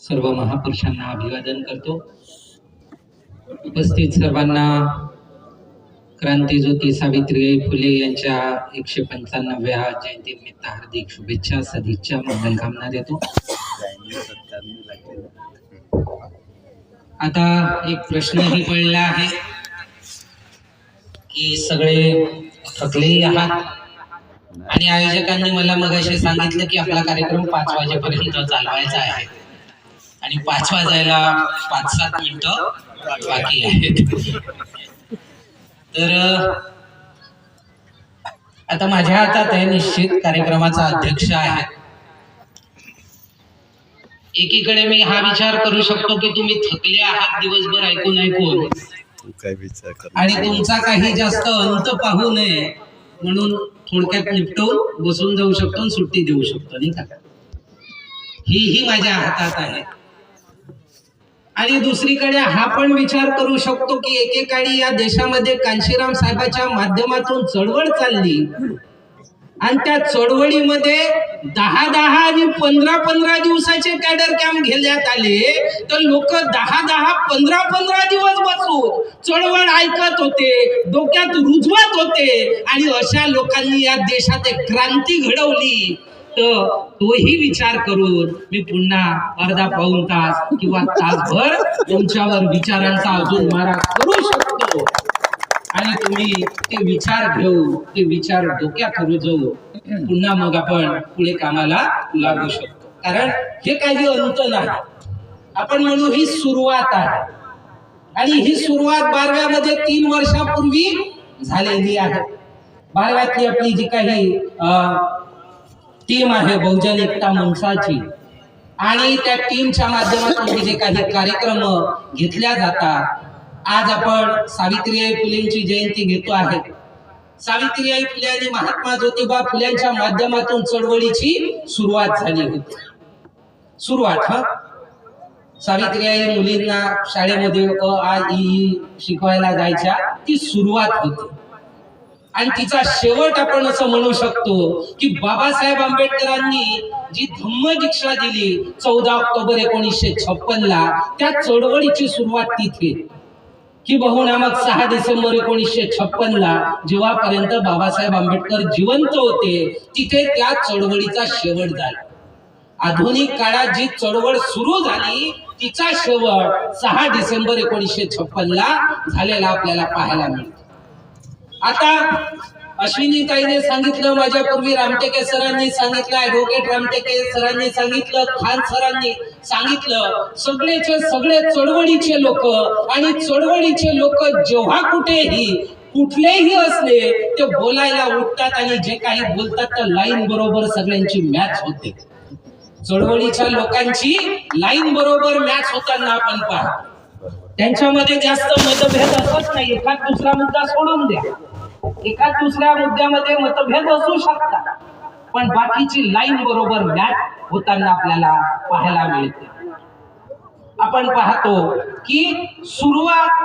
सर्व महापुरुषांना अभिवादन करतो। उपस्थित सर्वांना क्रांतीज्योती सावित्रीबाई फुले यांच्या 195व्या जयंतीनिमित्त हार्दिक शुभेच्छा, सदिच्छा, मंगल कामना देतो। आता एक प्रश्नही पडला आहे की सगळे थकलेही आहात आणि आयोजकांनी मला मगाशी सांगितलं की आपला कार्यक्रम 5 वाजेपर्यंत चालवायचा आहे आणि 5 वाजायला 5-7 मिनिटं बाकी आहेत। तर आता माझ्या हातात आहे निश्चित कार्यक्रमाचा अध्यक्ष आहे। एकीकडे मी हा विचार करू शकतो की तुम्ही थकले आहात दिवसभर ऐकून आणि तुमचा काही जास्त अंत पाहू नये म्हणून थोडक्यात निपटवून बसून जाऊ शकतो, सुट्टी देऊ शकतो, नाही का? ही माझ्या हातात आहे। आणि दुसरीकडे हा पण विचार करू शकतो की एकेकाळी या देशामध्ये कांशीराम साहेबांच्या माध्यमातून चळवळ चालली आणि त्या चळवळीमध्ये 10-10 आणि 15-15 दिवसाचे कॅडर कॅम्प घेण्यात आले, तर लोक 10-10, 15-15 दिवस बसून चळवळ ऐकत होते, डोक्यात रुजवत होते आणि अशा लोकांनी या देशात एक क्रांती घडवली। तर तोही विचार करून मी पुन्हा अर्धा पाऊण तास किंवा तासभर तुमच्यावर विचारांचा अजून मारा करू शकतो आणि तुम्ही ते विचार घेऊ, ते विचार डोक्यात रुजवू, पुन्हा मग आपण पुढे कामाला लागू शकतो। कारण हे काही अंत नाही, आपण म्हणू ही सुरुवात आहे आणि ही सुरुवात 12व्यामध्ये 3 वर्षापूर्वी झालेली आहे। 12व्यातली आपली जी काही टीम आहे बहुजन एकता मंचाची आणि त्या टीमच्या माध्यमातून जे काही कार्यक्रम घेतल्या जातात, आज आपण सावित्रीबाई फुलेंची जयंती घेतो आहे। सावित्रीबाई फुले आणि महात्मा ज्योतिबा फुल्यांच्या माध्यमातून चळवळीची सुरुवात झाली होती। सावित्रीबाई मुलींना शाळेमध्ये अ आ इ ई शिकवायला जायच्या, ती सुरुवात होती आणि तिचा शेवट आपण असं म्हणू शकतो की बाबासाहेब आंबेडकरांनी जी धम्म दीक्षा दिली 14 ऑक्टोबर 1956 ला, त्या चळवळीची सुरुवात तिथे की बहुनामक 6 डिसेंबर 1956 ला जेव्हापर्यंत बाबासाहेब आंबेडकर जिवंत होते तिथे त्या चळवळीचा शेवट झाला। आधुनिक काळात जी चळवळ सुरू झाली तिचा शेवट 6 डिसेंबर 1956 ला झालेला आपल्याला पाहायला मिळतो। आता अश्विनी ताईने सांगितलं, माझ्यापूर्वी रामटेके सरांनी सांगितलं, ॲडव्होकेट रामटेके सरांनी सांगितलं, खान सरांनी सांगितलं, सगळेचे सगळे चळवळीचे लोक आणि चळवळीचे लोक जेव्हा कुठलेही असले ते बोलायला उठतात आणि जे काही बोलतात तर लाईन बरोबर सगळ्यांची मॅच होते। चळवळीच्या लोकांची लाईन बरोबर मॅच होताना आपण पाहतो। त्यांच्यामध्ये जास्त मतभेद असत नाही, एखाद दुसरा मुद्दा सोडून द्या, एखाद दुसऱ्या मुद्द्यामध्ये मतभेद असू शकतात, पण बाकीची लाईन बरोबर मॅच होताना आपल्याला पाहायला मिळते। आपण पाहतो की सुरुवात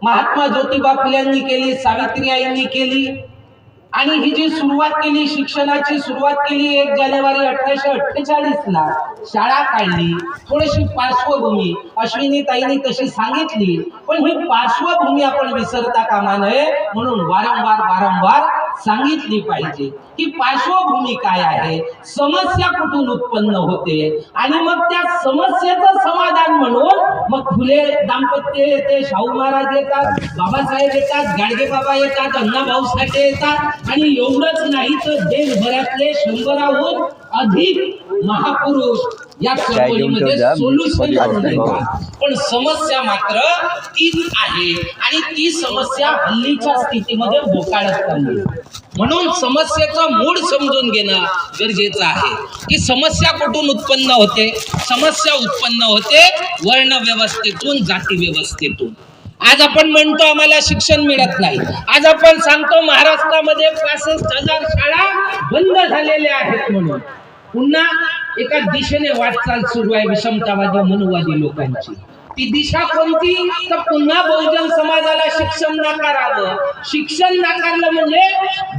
महात्मा ज्योतिबा फुल्यांनी केली, सावित्रीबाईंनी केली आणि ही जी सुरुवात केली, शिक्षणाची सुरुवात केली 1 जानेवारी 1848 ला, शाळा काढली। थोडीशी पार्श्वभूमी अश्विनी ताईंनी तशी सांगितली, पण ही पार्श्वभूमी आपण विसरता कामा नये म्हणून वारंवार सांगितली पाहिजे की पार्श्वभूमी काय आहे, समस्या कुठून उत्पन्न होते आणि मग त्या समस्येचं समाधान म्हणून मग फुले दाम्पत्य येते, शाहू महाराज येतात, बाबासाहेब येतात, गाडगे बाबा येतात, अण्णाभाऊ साठे येतात आणि एवढंच नाही तर देशभरातले 100हून अधिक महापुरुष या चळवळीमध्ये सोल्युशन आणून येतात। पण समस्या मात्र तीच आहे आणि ती समस्या हल्लीच्या स्थितीमध्ये बोकाळत चालली। म्हणून समस्येचा मूळ समजून घेणं गरजेचं आहे की समस्या कुठून उत्पन्न होते। समस्या उत्पन्न होते वर्ण व्यवस्थेतून, जाती व्यवस्थेतून। आज आपण म्हणतो आम्हाला शिक्षण मिळत नाही, आज आपण सांगतो महाराष्ट्रामध्ये 65,000 शाळा बंद झालेल्या आहेत म्हणून पुन्हा एका दिशेने वाटचाल सुरू आहे विषमतावादी मनुवादी लोकांची। ती दिशा कोणती? तर पुन्हा बहुजन समाजाला शिक्षण नाकारावं. शिक्षण नाकारलं म्हणजे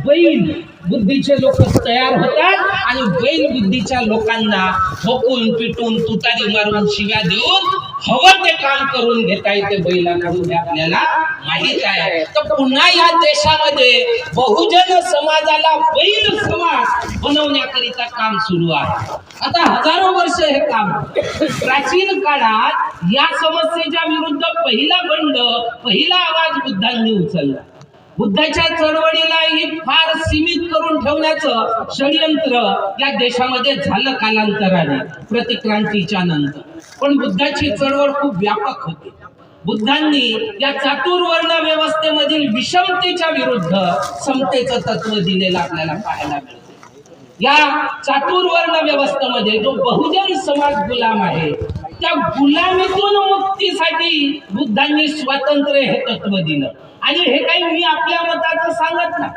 बैल बुद्धीचे लोक तयार होतात आणि बैल बुद्धीच्या लोकांना ठोकून पिटून तुतारी मारून शिव्या देऊन हवं ते काम करून घेता येते बैलांकडून, आपल्याला माहित आहे. तर पुन्हा या देशामध्ये बहुजन समाजाला बैल समाज बनवण्याकरिता काम सुरू आहे. आता हजारो वर्ष हे काम. प्राचीन काळात या समस्येच्या विरुद्ध पहिला आवाज बुद्धांनी उचलला. बुद्धाच्या चळवळीला ही फार सीमित करून ठेवण्याचं षडयंत्र या देशामध्ये झालं कालांतराने प्रतिक्रांतीच्या नंतर. पण बुद्धाची चळवळ खूप व्यापक होती. बुद्धांनी या चातुर्वर्ण व्यवस्थेमधील विषमतेच्या विरुद्ध समतेचं तत्व दिलेलं आपल्याला पाहायला मिळतं. या चातुर्वर्ण व्यवस्थेमध्ये जो बहुजन समाज गुलाम आहे, त्या गुलामीतून मुक्तीसाठी बुद्धांनी स्वातंत्र्य हे तत्व दिलं. आणि हे काही मी आपल्या मताचं सांगत नाही,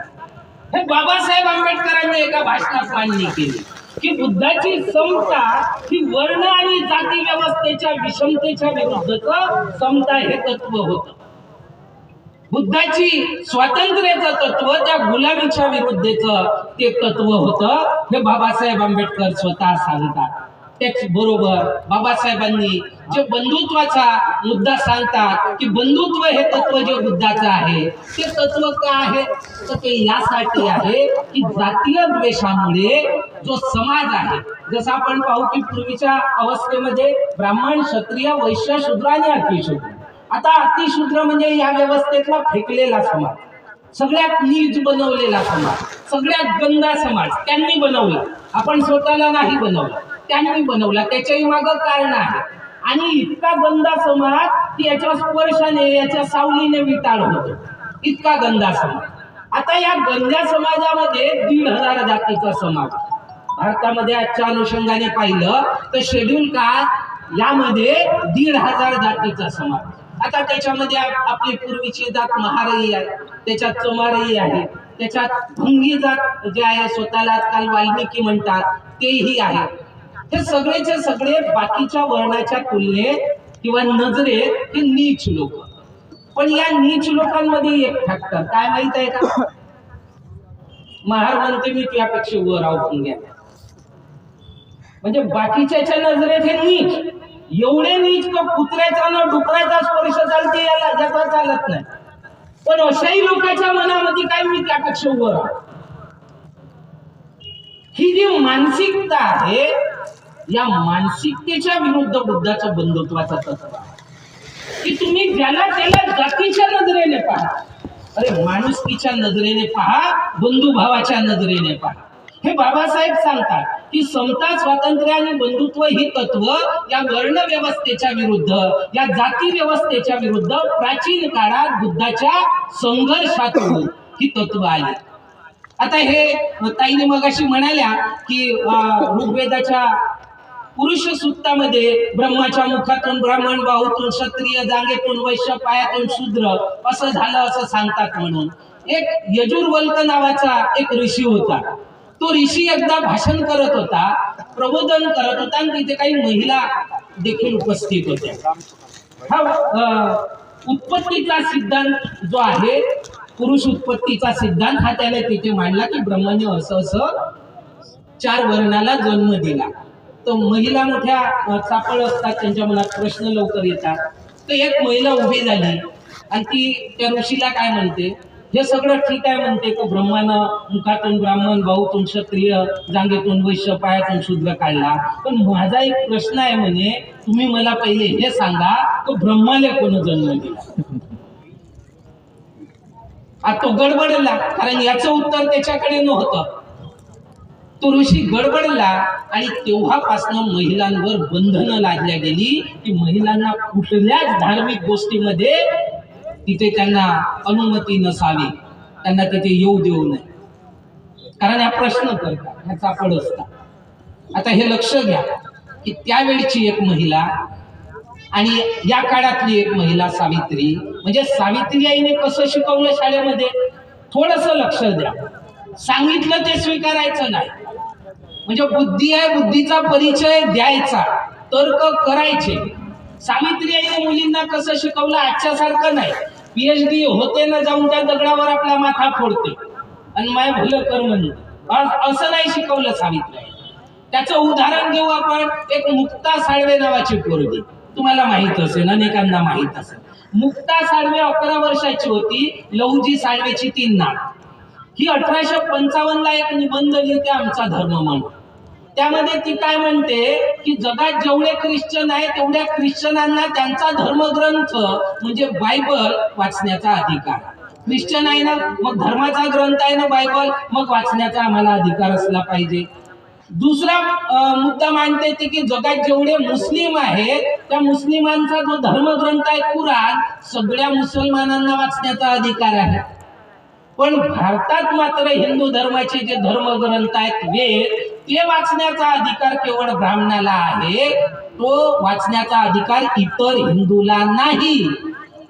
हे बाबासाहेब आंबेडकरांनी एका भाषणात मांडणी केली की बुद्धाची समता ही वर्ण आणि जाती व्यवस्थेच्या विषमतेच्या विरुद्धचं समता हे तत्व होतं. बुद्धाची स्वातंत्र्याचं तत्व त्या गुलामीच्या विरुद्धचं ते तत्व होतं. हे बाबासाहेब आंबेडकर स्वतः सांगतात. त्याचबरोबर बाबासाहेबांनी जे बंधुत्वाचा मुद्दा सांगतात की बंधुत्व हे तत्व जे बुद्धाचं आहे, ते तत्व का आहे? तर ते यासाठी आहे की जातीय द्वेषामुळे जो समाज आहे, जसं आपण पाहू की पूर्वीच्या अवस्थेमध्ये ब्राह्मण, क्षत्रिय, वैश्य, शूद्र आणि अतिशूद्र. आता अतिशूद्र म्हणजे या व्यवस्थेतला फेकलेला समाज, सगळ्यात नीच बनवलेला समाज, सगळ्यात गंदा समाज त्यांनी बनवला. आपण स्वतःला नाही बनवला, त्यांनी बनवला. त्याच्याही मागं कारण आहे. आणि इतका गंदा समाज की याच्या स्पर्शाने, याच्या सावलीने विटाळ होतो, इतका गंदा समाज. आता या गंद्या समाजामध्ये 1,500 जातीचा समाज. भारतामध्ये आजच्या अनुषंगाने पाहिलं तर शेड्यूल कास्ट यामध्ये 1,500 जातीचा समाज. आता त्याच्यामध्ये आपली पूर्वीची जात महारही आहे, त्याच्यात चमारही आहे, त्याच्यात भंगी जात जे आहे, स्वतःला आजकाल वाल्मिकी म्हणतात, तेही आहे. हे सगळेचे सगळे बाकीच्या वर्णाच्या तुलनेत किंवा नजरेत हे नीच लोक. पण या नीच लोकांमध्ये एक फॅक्टर काय माहित आहे का? महार म्हणते मी त्यापेक्षा वर आवून घ्या. म्हणजे बाकीच्या नजरेत हे नीच, एवढे नीच का कुत्र्याचा न डुकराचा स्पर्श चालते याला ज्याचा चालत नाही. पण अशाही लोकांच्या मनामध्ये काय मी त्यापेक्षा वर. ही जी मानसिकता आहे, या मानसिकतेच्या विरुद्ध बुद्धाचं बंधुत्वाचं तत्व आहे की तुम्ही ज्याला त्याला जातीच्या नजरेने पहा. अरे माणुसकीच्या नजरेने पहा, बंधुभावाच्या नजरेने पहा. हे बाबासाहेब सांगतात की समता, स्वातंत्र्य आणि बंधुत्व ही तत्व या वर्ण व्यवस्थेच्या विरुद्ध, या जाती व्यवस्थेच्या विरुद्ध प्राचीन काळात बुद्धाच्या संघर्षातून ही तत्व आली. आता हे ताईने मगाशी म्हणाल्या की ऋग्वेदाच्या पुरुष सूक्तामध्ये ब्रह्माच्या मुखातून ब्राह्मण, बाहूतून क्षत्रिय, जांघेतून वैश्य, पायातून शूद्र असं झालं असं सांगतात. म्हणून एक यजुर्वल्क नावाचा एक ऋषी होता. तो ऋषी एकदा भाषण करत होता, प्रबोधन करत होता आणि तिथे काही महिला देखील उपस्थित होत्या. हा उत्पत्तीचा सिद्धांत जो आहे, पुरुष उत्पत्तीचा सिद्धांत हा त्याने तिथे मांडला की ब्रह्माने असं 4 वर्णाला जन्म दिला. तर महिला मोठ्या चापळ असतात, त्यांच्या मनात प्रश्न लवकर येतात. तर एक महिला उभी झाली आणि ती त्या ऋषीला काय म्हणते, हे सगळं ठीक आहे म्हणते की ब्रह्मानं मुखातून ब्राह्मण, बाहूतून क्षत्रिय, जांघेतून वैश्य, पायातून शूद्र काढला. पण माझा एक प्रश्न आहे म्हणे, तुम्ही मला पहिले हे सांगा की ब्रह्माने कोण जन्म दिला? आता तो गडबडला, कारण याचं उत्तर त्याच्याकडे नव्हतं. तो ऋषी गडबडला आणि तेव्हापासून महिलांवर बंधनं लादल्या गेली की महिलांना कुठल्याच धार्मिक गोष्टीमध्ये तिथे त्यांना अनुमती नसावी, त्यांना तिथे येऊ देऊ नये, कारण हा प्रश्न करतात, ह्या चापड असतात. आता हे लक्ष घ्या की त्यावेळची एक महिला आणि या काळातली एक महिला सावित्री, म्हणजे सावित्री आईने कसं शिकवलं शाळेमध्ये, थोडस लक्ष द्या. सांगितलं ते स्वीकारायचं नाही. म्हणजे बुद्धी आहे, बुद्धीचा परिचय द्यायचा, तर्क करायचे, सावित्रीबाईने मुलींना कसं शिकवलं आजच्या सारखं नाही. PhD होते ना जाऊन त्या दगडावर आपला माथा फोडते आणि माय भलं कर म्हणून असं नाही शिकवलं सावित्रीबाई. त्याचं उदाहरण घेऊ आपण. एक मुक्ता साळवे नावाची पोरगी, तुम्हाला माहित असेल, अनेकांना माहित असेल. मुक्ता साळवे 11 वर्षाची होती. लहुजी साळवेची 3 नाव. ही 1855 ला एक निबंध लिहिते आमचा धर्म म्हणून. त्यामध्ये ती काय म्हणते की जगात जेवढे ख्रिश्चन आहेत तेवढ्या ख्रिश्चनांना त्यांचा धर्मग्रंथ म्हणजे बायबल वाचण्याचा अधिकार. ख्रिश्चन आहे ना, मग धर्माचा ग्रंथ आहे ना बायबल, मग वाचण्याचा आम्हाला अधिकार असला पाहिजे. दुसरा मुद्दा मांडते ती की जगात जेवढे मुस्लिम आहेत त्या मुस्लिमांचा जो धर्मग्रंथ आहे कुराण, सगळ्या मुसलमानांना वाचण्याचा अधिकार आहे. पण भारतात मात्र हिंदू धर्माचे जे धर्मग्रंथ आहेत वेद, ते वाचण्याचा अधिकार केवळ ब्राह्मणाला आहे. तो वाचण्याचा अधिकार इतर हिंदूला नाही.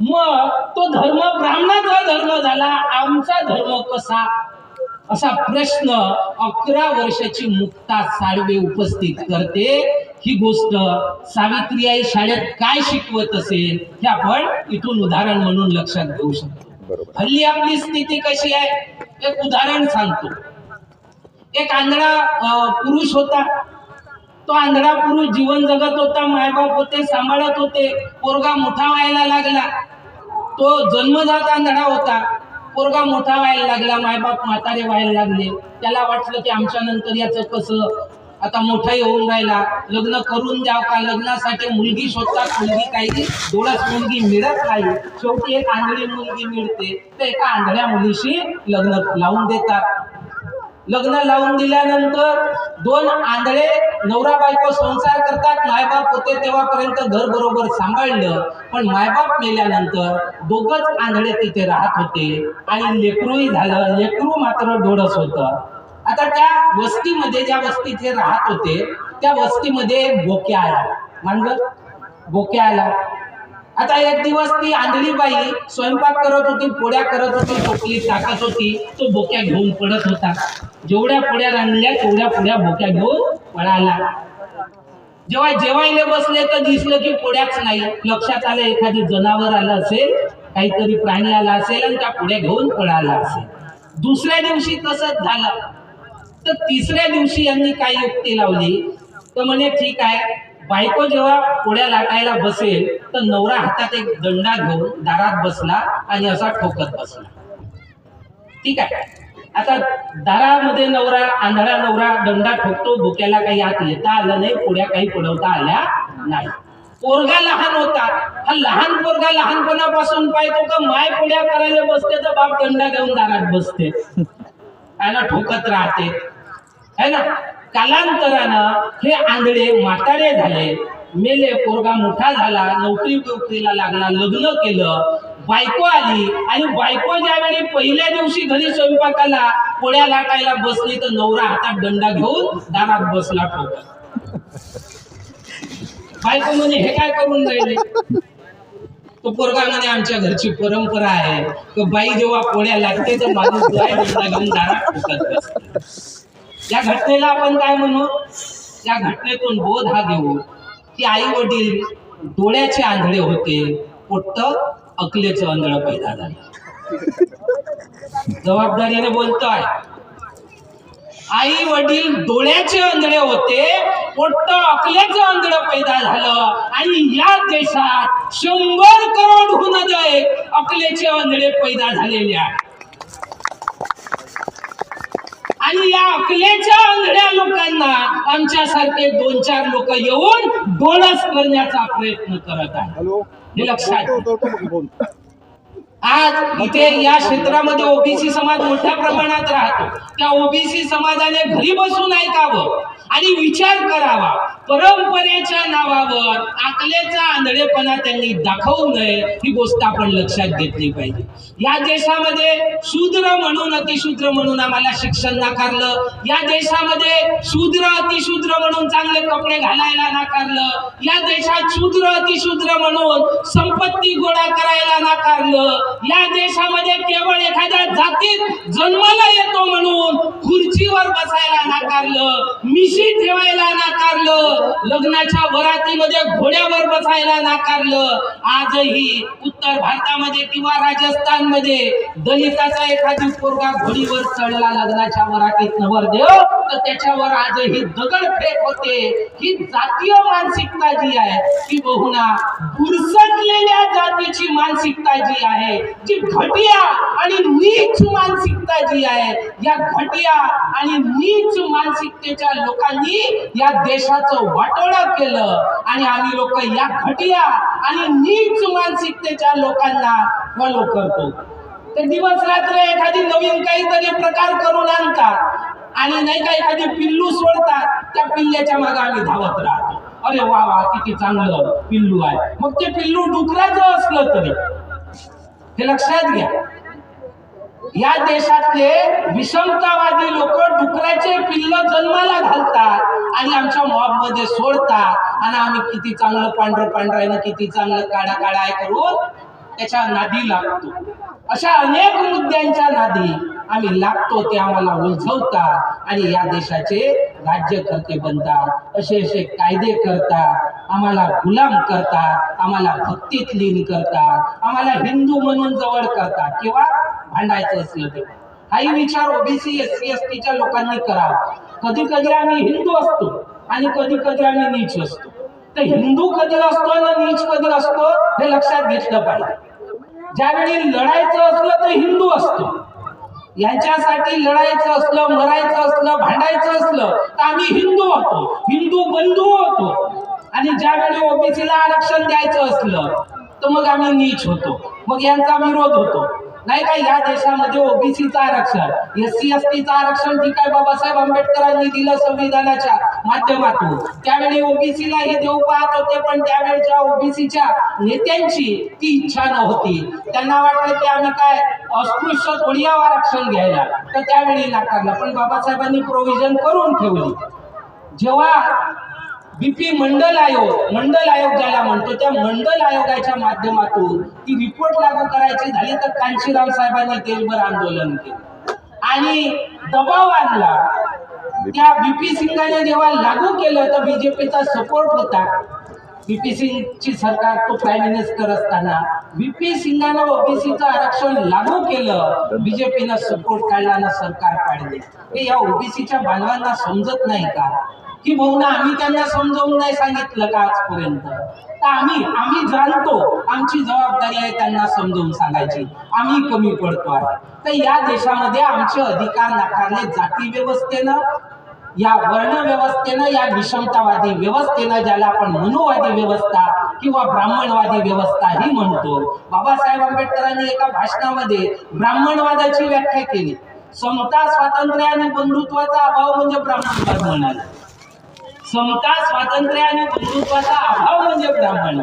मग तो धर्म ब्राह्मणाचा धर्म झाला, आमचा धर्म कसा, असा प्रश्न 11 वर्षाची मुक्ता साळवे उपस्थित करते. ही गोष्ट सावित्रीबाई शाळेत काय शिकवत असेल हे आपण इथून उदाहरण म्हणून लक्षात घेऊ शकतो. हल्ली आपली स्थिती कशी आहे, एक उदाहरण सांगतो. एक आंधळा पुरुष होता. तो आंधळा पुरुष जीवन जगत होता, मायबाप होते, सांभाळत होते. पोरगा मोठा व्हायला लागला. तो जन्मजात आंधळा होता. पोरगा मोठा व्हायला लागला, मायबाप म्हातारे व्हायला लागले. त्याला वाटलं की आमच्या नंतर याचं कसं, आता मोठाही होऊन राहिला, लग्न करून द्याव का. लग्नासाठी मुलगी शोधतात, मुलगी काही डोळ्यात मुलगी मिळत नाही. शेवटी एक आंधळी मुलगी मिळते, तर एका आंधळ्या मुलीशी लग्न लावून देतात. लग्न लावून दिल्यानंतर 2 आंधळे नवरा बायको संसार करतात. मायबाप होते तेव्हापर्यंत घर बरोबर सांभाळलं, पण मायबाप मेल्यानंतर दोघंच आंधळे तिथे राहत होते आणि लेकरूही झालं. लेकरू मात्र डोळस होतं. आता त्या वस्तीमध्ये, ज्या वस्तीत हे राहत होते त्या वस्तीमध्ये बोक्या आला. म्हणजे बोक्या आला. आता एक दिवस ती आंधळी बाई स्वयंपाक करत होती, पोळ्या करत होती, टोपलीत टाकत होती. तो बोक्या घेऊन पडत होता. जेवढ्या पोळ्या रांधल्या तेवढ्या पोळ्या बोक्या घेऊन पळाला. जेव्हा जेवायला बसले तर दिसलं की पोळ्याच नाही. लक्षात आलं एखादी जनावर आलं असेल, काहीतरी प्राणी आला असेल आणि त्या पोळ्या घेऊन पळाला असेल. दुसऱ्या दिवशी तसंच झालं. तर तिसऱ्या दिवशी यांनी काय युक्ती लावली, तर म्हणे ठीक आहे, बायको जेव्हा पोळ्या लाटायला बसेल तर नवरा हातात एक दंडा घेऊन दारात बसला आणि असा ठोकत बसला. ठीक आहे. आता दारामध्ये नवरा, आंधळा नवरा दंडा ठोकतो. बोक्याला काही आत येता आलं नाही, पोळ्या काही पडवता आल्या नाही. पोरगा लहान होता. हा लहान पोरगा लहानपणापासून पाहतो का माय पोळ्या करायला बसते तर बाप दंडा घेऊन दारात बसते आणि ठोकत राहते, है ना. कालांतरानं हे आंधळे म्हातारे झाले, मेले. पोरगा मोठा झाला, नोकरीला लागला, लग्न केलं, बायको आली. आणि बायको ज्यावेळी पहिल्या दिवशी घरी स्वयंपाकाला पोळ्या लाटायला बसली तर नवरा हातात दंडा घेऊन दारात बसला ठोकत. बायको म्हणे हे काय करून राहिले. तो पोरगा म्हणे आमच्या घरची परंपरा आहे की बाई जेव्हा पोळ्या लागते तर माणूस दंडा घेऊन दारात ठोकत बसतो. या घटनेला आपण काय म्हणू, या घटनेतून बोध हा घेऊ की आई वडील डोळ्याचे आंधळे होते, पोट्ट अकलेचं आंधळ पैदा झालं. जबाबदारीने बोलतोय. आई वडील डोळ्याचे आंधळे होते, पोट्ट अकलेचं आंधळ पैदा झालं. आणि या देशात 100 करोडहून अधिक अकलेचे आंधळे पैदा झालेले आहेत. आणि या अकलेच्या आंधळ्या लोकांना आमच्यासारखे 2-4 लोक येऊन डोळस करण्याचा प्रयत्न करत आहेत. हे लक्षात. आज इथे या क्षेत्रामध्ये ओबीसी समाज मोठ्या प्रमाणात राहतो. त्या ओबीसी समाजाने घरी बसून ऐकावं आणि विचार करावा. परंपरेच्या नावावर अकलेचा आंधळेपणा त्यांनी दाखवू नये, ही गोष्ट आपण लक्षात घेतली पाहिजे. या देशामध्ये शूद्र म्हणून अतिशूद्र म्हणून आम्हाला शिक्षण नाकारलं. या देशामध्ये शूद्र अतिशूद्र म्हणून चांगले कपडे घालायला नाकारलं. या देशात शूद्र अतिशूद्र म्हणून संपत्ती गोळा करायला नाकारलं. या देशामध्ये केवळ एखाद्या जातीत जन्माला येतो म्हणून खुर्चीवर बसायला नाकारलं, मिशी ठेवायला नाकारलं, लग्नाच्या वरातीमध्ये घाटीमध्ये घोड्यावर बसायला नाकारलं. आजही उत्तर भारतामध्ये किंवा राजस्थानमध्ये दलिताचा एखादी पोरगा घोडीवर चढला लग्नाच्या वरातीत नवरदेव, तर त्याच्यावर आजही दगडफेक होते. ही जातीय मानसिकता जी आहे ती बहुना बुरसटलेल्या जातीची मानसिकता जी आहे, जी घटिया आणि नीच मानसिकता जी आहे, या घटिया आणि नीच मानसिकतेच्या लोकांनी या देशाचं वाटोळं केलं. आणि आम्ही लोक या घटिया आणि नीच मानसिकतेच्या लोकांना फॉलो करतो. ते दिवस रात्र एखादी नवीन काहीतरी प्रकार करून आणतात आणि नाही का एखादी पिल्लू सोडतात, त्या पिल्ल्याच्या मागे आम्ही धावत राहतो. अरे वा वा किती चांगलं पिल्लू आहे. मग ते पिल्लू डुकराचं असलं तरी हे लक्षात घ्या, या देशातले विषमतावादी लोक डुकराचे पिल्ल जन्माला घालतात आणि आमच्या मॉब मध्ये सोडतात आणि आम्ही किती चांगलं पांढरं पांढरं किती चांगलं काळा काळा आहे करून त्याच्या नादी लागतो. अशा अनेक मुद्द्यांच्या नादी आम्ही लागतो, ते आम्हाला उलझवतात आणि या देशाचे राज्यकर्ते बनतात. असे कायदे करतात, आम्हाला गुलाम करतात, आम्हाला भक्तीत लीन करतात, आम्हाला हिंदू म्हणून जवळ करतात. किंवा भांडायचं असलं तेव्हा हाही विचार ओबीसी एससी एसटीच्या लोकांनी करावा. कधी कधी आम्ही हिंदू असतो आणि कधी कधी आम्ही नीच असतो. तर हिंदू कधी असतो आणि नीच कधी असतो हे लक्षात घेतलं पाहिजे. ज्यावेळी लढायचं असलं तर हिंदू असतो, यांच्यासाठी लढायचं असलं, मरायचं असलं, भांडायचं असलं तर आम्ही हिंदू होतो, हिंदू बंधू होतो. आणि ज्यावेळी ओबीसीला आरक्षण द्यायचं असलं तर मग आम्ही नीच होतो, मग यांचा विरोध होतो. नाही का, या देशामध्ये ओबीसीचं आरक्षण, एससी एसटीचं आरक्षण ठीक आहे बाबासाहेब आंबेडकरांनी दिलं संविधानाच्या माध्यमातून, त्यावेळी ओबीसीला हे देऊ पाहत होते. पण त्यावेळेच्या ओबीसीच्या नेत्यांची ती इच्छा नव्हती. त्यांना वाटलं की आम्ही काय अस्पृश्य थोडी आरक्षण घ्यायला, तर त्यावेळी नाकारलं. पण बाबासाहेबांनी प्रोव्हिजन करून ठेवली. जेव्हा बीपी मंडल आयोग ज्याला म्हणतो, त्या मंडल आयोगाच्या माध्यमातून ती रिपोर्ट लागू करायची झाली तर कांशीराम साहेबांनी देशभर आंदोलन केलं आणि दबाव आणला. त्या बीपी सिंगाने जेव्हा लागू केलं तर बीजेपीचा सपोर्ट होता. बीपी सिंगची सरकार, तो प्राईम मिनिस्टर असताना बीपी सिंगानं ओबीसीचं आरक्षण लागू केलं, बीजेपीनं सपोर्ट काढला ना सरकार काढले. हे या ओबीसीच्या बांधवांना समजत नाही का की बहुना आम्ही त्यांना समजावून नाही सांगितलं का आजपर्यंत? तर आम्ही जाणतो, आमची जबाबदारी आहे त्यांना समजावून सांगायची. आम्ही कमी पडतो आहे. तर या देशामध्ये आमचे अधिकार नाकारले जाती व्यवस्थेनं, या वर्ण व्यवस्थेनं, या विषमतावादी व्यवस्थेनं, ज्याला आपण मनुवादी व्यवस्था किंवा ब्राह्मणवादी व्यवस्था ही म्हणतो. बाबासाहेब आंबेडकरांनी एका भाषणामध्ये ब्राह्मणवादाची व्याख्या केली. समता, स्वातंत्र्य आणि बंधुत्वाचा अभाव म्हणजे ब्राह्मणवाद म्हणाले. समता, स्वातंत्र्य आणि बंधुत्वाचा अभाव म्हणजे ब्राह्मण.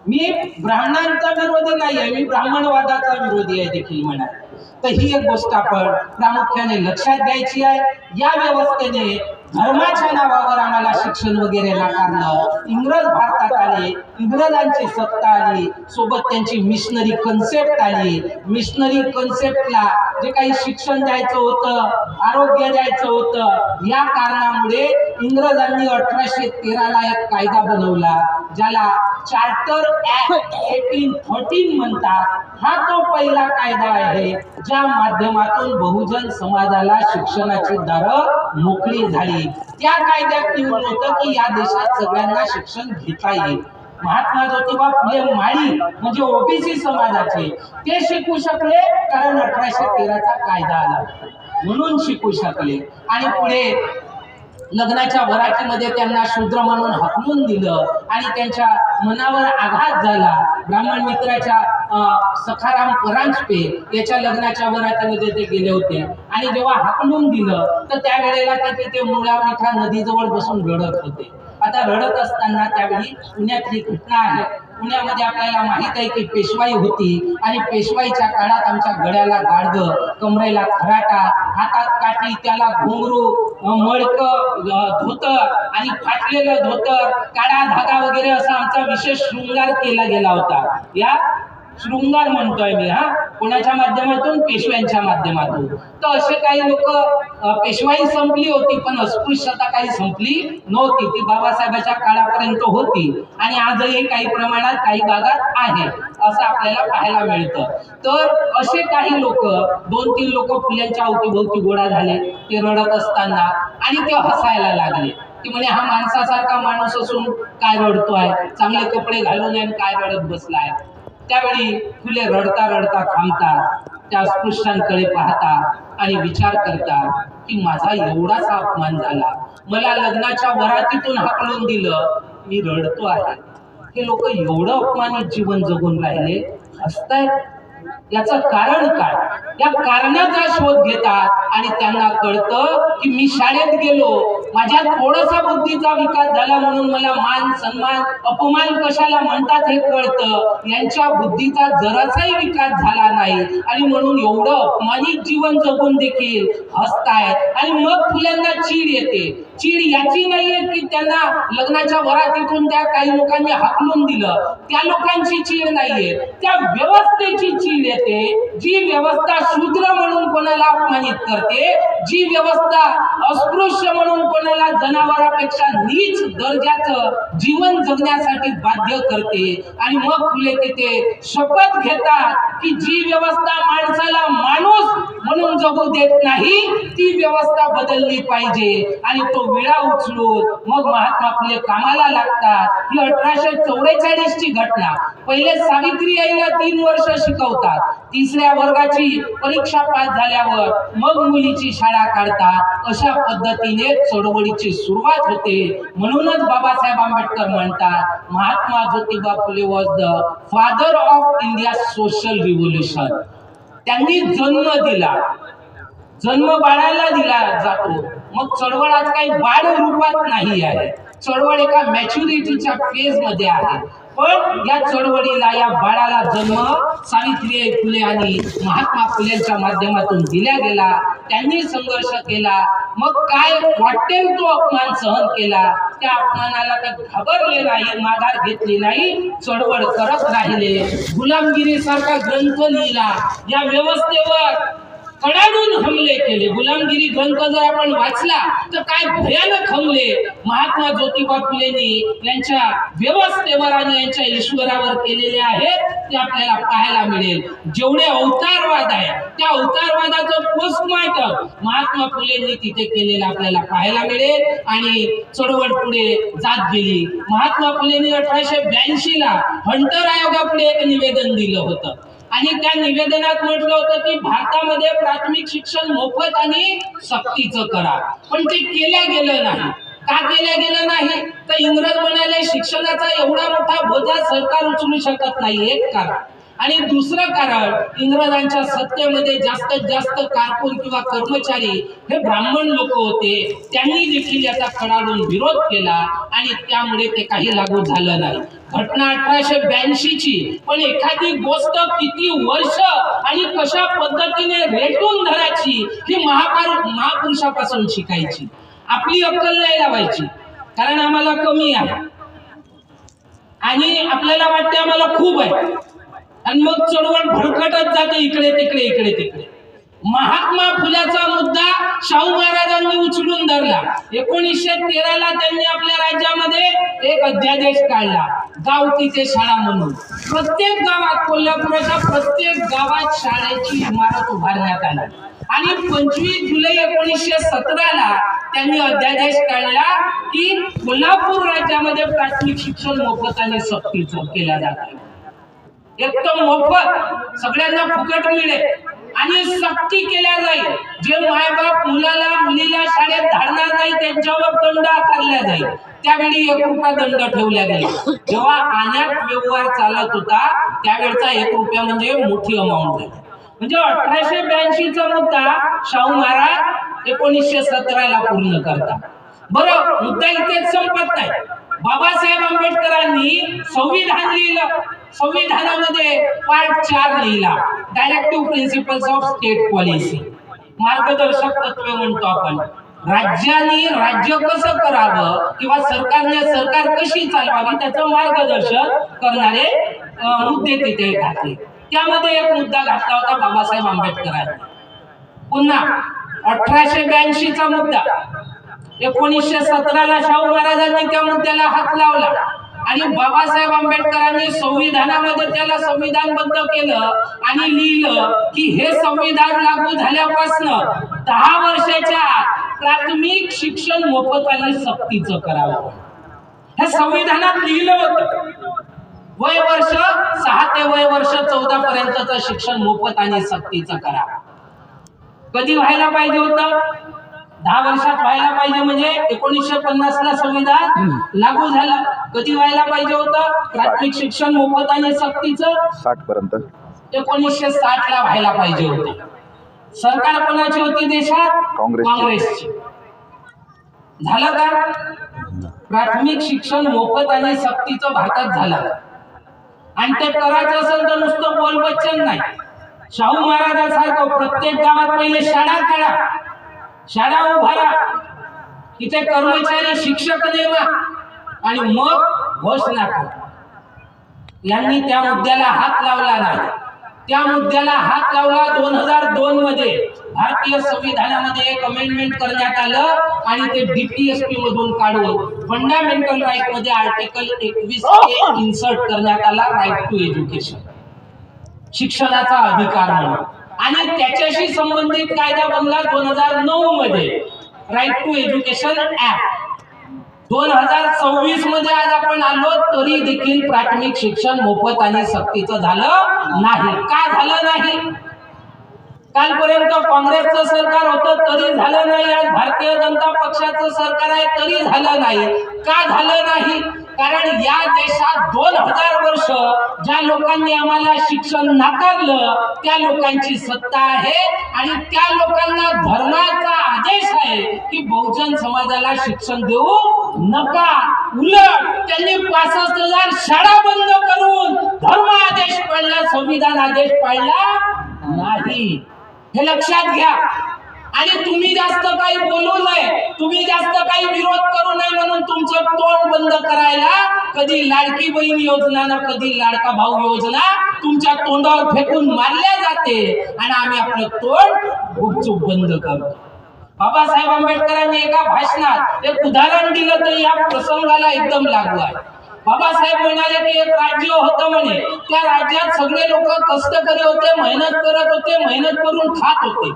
मी ब्राह्मणांचा विरोधी नाही आहे, मी ब्राह्मणवादाचा विरोधी आहे देखील म्हणाले. तर ही एक गोष्ट आपण प्रामुख्याने लक्षात घ्यायची आहे. या व्यवस्थेने धर्माच्या नावावर आम्हाला शिक्षण वगैरे नाकारलं. इंग्रज भारतात आले, इंग्रजांची सत्ता आली, सोबत त्यांची मिशनरी कन्सेप्ट आली. मिशनरी कन्सेप्टला जे काही शिक्षण द्यायचं होतं, आरोग्य द्यायचं होतं, या कारणामुळे इंग्रजांनी 1813 ला एक कायदा बनवला ज्याला चार्टर ऍक्ट 1813 म्हणतात. हा तो पहिला कायदा आहे ज्या माध्यमातून बहुजन समाजाला शिक्षणाची दारं मोकळी झाली. त्या कायद्यात लिहून होतं की या देशात सगळ्यांना शिक्षण घेता येईल. महात्मा ज्योतिबा फुले माळी म्हणजे ओबीसी समाजाचे, ते शिकू शकले कारण 1813 चा कायदा आला म्हणून शिकू शकले. आणि पुढे लग्नाच्या वरातीमध्ये त्यांना शूद्र म्हणून हकलून दिलं आणि त्यांच्या मनावर आघात झाला. ब्राह्मण मित्राच्या सखाराम परांजपे याच्या लग्नाच्या वरातीमध्ये ते गेले होते आणि जेव्हा हकलून दिलं तर त्यावेळेला ते तिथे मुळा मिठा नदीजवळ बसून रडत होते. आता रडत असताना त्यावेळी पुण्यातली घटना आहे. पुण्यामध्ये आपल्याला माहित आहे की पेशवाई होती आणि पेशवाईच्या काळात आमच्या गळ्याला गाडगं, कमरेला खराटा, हातात काठी, त्याला घुंगरू, मडकं, धोतर आणि फाटलेलं धोतर, काळा धागा वगैरे असा आमचा विशेष शृंगार केला गेला होता. या शृंगार म्हणतोय मी, कोणाच्या माध्यमातून? पेशव्यांच्या माध्यमातून. तर असे काही लोक, पेशवाई संपली होती पण अस्पृश्यता काही संपली नव्हती, ती बाबासाहेबांच्या काळापर्यंत होती आणि आजही काही प्रमाणात काही भागात आहे असं आपल्याला पाहायला मिळतं. तर असे काही लोक, 2-3 लोक फुल्यांच्या अवतीभोवती गोळा झाले, ते रडत असताना आणि ते हसायला लागले. की म्हणे हा माणसासारखा माणूस असून काय रडतोय, चांगले कपडे घालून आहे काय रडत बसलाय. त्यावेळी फुले रडता रडता थांबतात, त्या अस्पृश्यांकडे पाहतात आणि विचार करतात की माझा एवढासा अपमान झाला, मला लग्नाच्या वरातीतून हाकलून दिलं, मी रडतो आहे. हे लोक एवढं अपमानित जीवन जगून राहिले असतायत. याचं कारण काय? या कारणाचा शोध घेतात आणि त्यांना कळतं की मी शाळेत गेलो, माझ्या थोडासा बुद्धीचा विकास झाला म्हणून मला मान सन्मान अपमान कशाला म्हणतात हे कळतं. यांच्या बुद्धीचा जरासाही विकास झाला नाही आणि म्हणून एवढं अपमानित जीवन जगून देखील हसतायत. आणि मग फुल्यांना चीड येते. चीड याची नाहीये की त्यांना लग्नाच्या वरातीतून त्या काही लोकांनी हाकलून दिलं, त्या लोकांची चीड नाहीये, त्या व्यवस्थेची चीड येते. जी व्यवस्था शूद्र म्हणून कोणाला अपमानित करते, जी व्यवस्था अस्पृश्य म्हणून कोणाला जनावरापेक्षा नीच दर्जाचं जीवन जगण्यासाठी बाध्य करते. आणि मग फुले तिथे शपथ घेतात की जी व्यवस्था माणसाला माणूस म्हणून जगू देत नाही ती व्यवस्था बदलली पाहिजे. आणि तो विळा उचलून मग महात्मा फुले कामाला लागतात. ही 1844 ची घटना. पहिले सावित्रीबाईला 3 वर्ष शिकवतात, 3ऱ्या वर्गाची परीक्षा पास झाल्यावर मग मुलीची शाळा काढतात. अशा पद्धतीने चळवळीची सुरुवात होते. म्हणूनच बाबासाहेब आंबेडकर म्हणतात Mahatma Jyotiba Phule was the father of India social revolution. त्यांनी जन्म दिला, जन्म बाळाला दिला जातो. मग चळवळ आज काही बाळ रूपात नाही आहे, चळवळ एका मॅच्युरिटीच्या फेज मध्ये आहे. पण या चळवळीला, या बाळाला जन्म सावित्रीबाई फुले आणि महात्मा फुलेंच्या माध्यमातून दिला गेला. त्यांनी संघर्ष केला. मग काय वाटेल तो अपमान सहन केला. त्या अपमानाला ते घाबरले नाही, माघार घेतली नाही, चळवळ करत राहिले. गुलामगिरी सारखा ग्रंथ लिहिला, या व्यवस्थेवर कडाडून हमले केले. गुलामगिरी ग्रंथ जर आपण वाचला तर काय भयानक हमले महात्मा ज्योतिबा फुलेंनी यांच्या व्यवस्थेवर आणि यांच्या ईश्वरावर केलेले आहेत ते आपल्याला पाहायला मिळेल. जेवढे अवतारवाद आहे त्या अवतारवादाचं पोस्टमॉर्टम महात्मा फुलेंनी तिथे केलेलं आपल्याला पाहायला मिळेल. आणि चळवळ पुढे जात गेली. महात्मा फुलेंनी 1882 ला हंटर आयोगापुढे एक निवेदन दिलं होतं आणि त्या निवेदनात म्हटलं होतं की भारतामध्ये प्राथमिक शिक्षण मोफत आणि सक्तीचं करा. पण ते केलं गेलं नाही. का केलं गेलं नाही? तर इंग्रज म्हणाले शिक्षणाचा एवढा मोठा बोजा सरकार उचलू शकत नाही, एक कारण. आणि दुसरं कारण, इंग्रजांच्या सत्तेमध्ये जास्तीत जास्त कारकून किंवा कर्मचारी हे ब्राह्मण लोक होते. त्यांनी देखील याचा कडाडून विरोध केला आणि त्यामुळे ते काही लागू झालं नाही. घटना 1882 ची. पण एखादी गोष्ट किती वर्ष आणि कशा पद्धतीने रेटून धरायची ही महापुरुषापासून शिकायची. आपली अक्कल नाही लावायची, कारण आम्हाला कमी आहे आणि आपल्याला वाटते आम्हाला खूप आहे. आणि मग चळवळ भडकटत जाते इकडे तिकडे इकडे तिकडे. महात्मा फुल्याचा मुद्दा शाहू महाराजांनी उचलून धरला. 1913 ला त्यांनी आपल्या राज्यामध्ये एक अध्यादेश काढला, गाव तिथे शाळा म्हणून. प्रत्येक गावात, कोल्हापुराच्या प्रत्येक गावात शाळेची इमारत उभारण्यात आली. आणि 25 जुलै 1917 ला त्यांनी अध्यादेश काढला की कोल्हापूर राज्यामध्ये प्राथमिक शिक्षण मोफत आणि सक्तीचं केलं जातं. एकदम मोफत, सगळ्यांना फुकट मिळेल आणि सक्ती केल्या जाईल. जे मायबाप मुलाला मुलीला शाळेत धाडणार नाही त्यांच्यावर दंड आकारला जाईल. त्यावेळी 1 रुपया दंड ठेवला गेला. जेव्हा आण्यात व्यवहार चालत होता त्यावेळचा 1 रुपया म्हणजे मोठी अमाऊंट आहे. म्हणजे 1882 चा मुद्दा शाहू महाराज 1917 ला पूर्ण करतात. बरं, मुद्दा इथेच संपत नाही. बाबासाहेब आंबेडकरांनी संविधान लिहिलं. संविधानामध्ये पार्ट 4 लिहिला, directive principles of state policy. मार्गदर्शक तत्वे म्हणतो आपण. राज्याने राज्य कसं करावं किंवा सरकारने सरकार कशी चालवावी त्याचं मार्गदर्शन करणारे मुद्दे तिथे घातले. त्यामध्ये एक मुद्दा घातला होता बाबासाहेब आंबेडकरांनी. पुन्हा 1882 चा मुद्दा, 1917 शाहू महाराजांनी त्या मुद्द्याला हात लावला आणि बाबासाहेब आंबेडकरांनी संविधानामध्ये त्याला संविधानबद्ध केलं आणि लिहिलं की हे संविधान लागू झाल्यापासून 10 वर्षाच्या आत प्राथमिक शिक्षण मोफत आणि सक्तीचं करावं. हे संविधानात लिहिलं होतं. वय वर्ष 6 ते वय वर्ष 14 पर्यंतचं शिक्षण मोफत आणि सक्तीचं करावं. कधी व्हायला पाहिजे होतं? 10 वर्षात व्हायला पाहिजे. म्हणजे 1950 ला संविधान लागू झालं. कधी व्हायला पाहिजे होतं प्राथमिक शिक्षण मोफत आणि सक्तीचं? 60 पर्यंत 1960 ला व्हायला पाहिजे होतं. सरकार कोणाची होती देशात? काँग्रेसची. झालं का? प्राथमिक शिक्षण मोफत आणि सक्तीचं भारतात झालं. आणि ते करायचं असेल तर नुसतं बोलबच्चन नाही. शाहू महाराजांसारखं प्रत्येक गावात पहिले शाळा काढा, शाळा उभारा, तिथे कर्मचारी शिक्षक नेमा आणि मग घोषणा करा. यांनी त्या मुद्द्याला हात लावला नाही. त्या मुद्द्याला हात लावला 2002 मध्ये. भारतीय संविधानामध्ये एक अमेंडमेंट करण्यात आलं आणि ते डीपीएसपी मधून काढून फंडामेंटल राईट मध्ये आर्टिकल 21 इन्सर्ट करण्यात आला, राईट टू एज्युकेशन, शिक्षणाचा अधिकार म्हणून. आणि त्याच्याशी संबंधित कायदा बनला 2009 मध्ये, राईट टू एज्युकेशन ऍक्ट. 2026 मध्ये आज आपण आलो तरी देखील प्राथमिक शिक्षण मोफत आणि सक्तीचं झालं नाही. का झालं नाही? कालपर्यंत काँग्रेसचं सरकार होतं तरी झालं नाही. आज भारतीय जनता पक्षाचं सरकार आहे तरी झालं नाही. का झालं नाही? कारण या देशात 2000 वर्ष ज्या लोकांनी आम्हाला शिक्षण नाकारलं त्या लोकांची सत्ता आहे आणि त्या लोकांना धर्माचा आदेश आहे की बहुजन समाजाला शिक्षण देऊ नका. उलट त्यांनी 65,000 शाळा बंद करून धर्म आदेश पाळला, संविधान आदेश पाळला नाही. हे लक्षात घ्या. आणि तुम्ही जास्त काही बोलू नये, तुम्ही जास्त काही विरोध करू नये म्हणून तुमचं तोंड बंद करायला कधी लाडकी बहीण योजना ना कधी लाडका भाऊ योजना तुमच्या तोंडावर फेकून मारल्या जाते आणि आम्ही आपलं तोंड गुपचूप बंद करतो. बाबासाहेब आंबेडकरांनी एका भाषणात एक उदाहरण दिलं तर या प्रसंगाला एकदम लागू आहे. बाबासाहेब म्हणाले की एक राज्य होतं म्हणे, त्या राज्यात सगळे लोक कष्टकरी होते, मेहनत करत होते, मेहनत करून खात होते.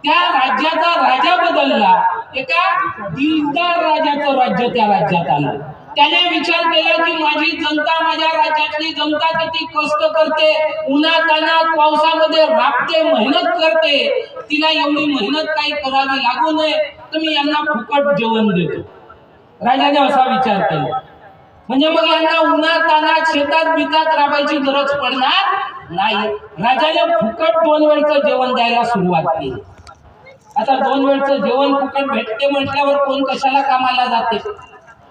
त्या राज्याचा राजा बदलला, एका दिलदार राजाचं राज्य त्या राज्यात आलं. त्याने विचार केला की माझी जनता, माझ्या राज्यातली जनता किती कष्ट करते, उन्हातान्हात पावसामध्ये राबते, मेहनत करते, तिला एवढी मेहनत काही करावी लागू नये तर मी यांना फुकट जेवण देतो. राजाने असा विचार केला. म्हणजे मग यांना उन्हातान्हात शेतात बितात राबायची गरज पडणार नाही. राजाने फुकट 2 वेळचं जेवण द्यायला सुरुवात केली. आता 2 वेळचं जेवण फुकट भेटते म्हटल्यावर कोण कशाला कामाला जाते?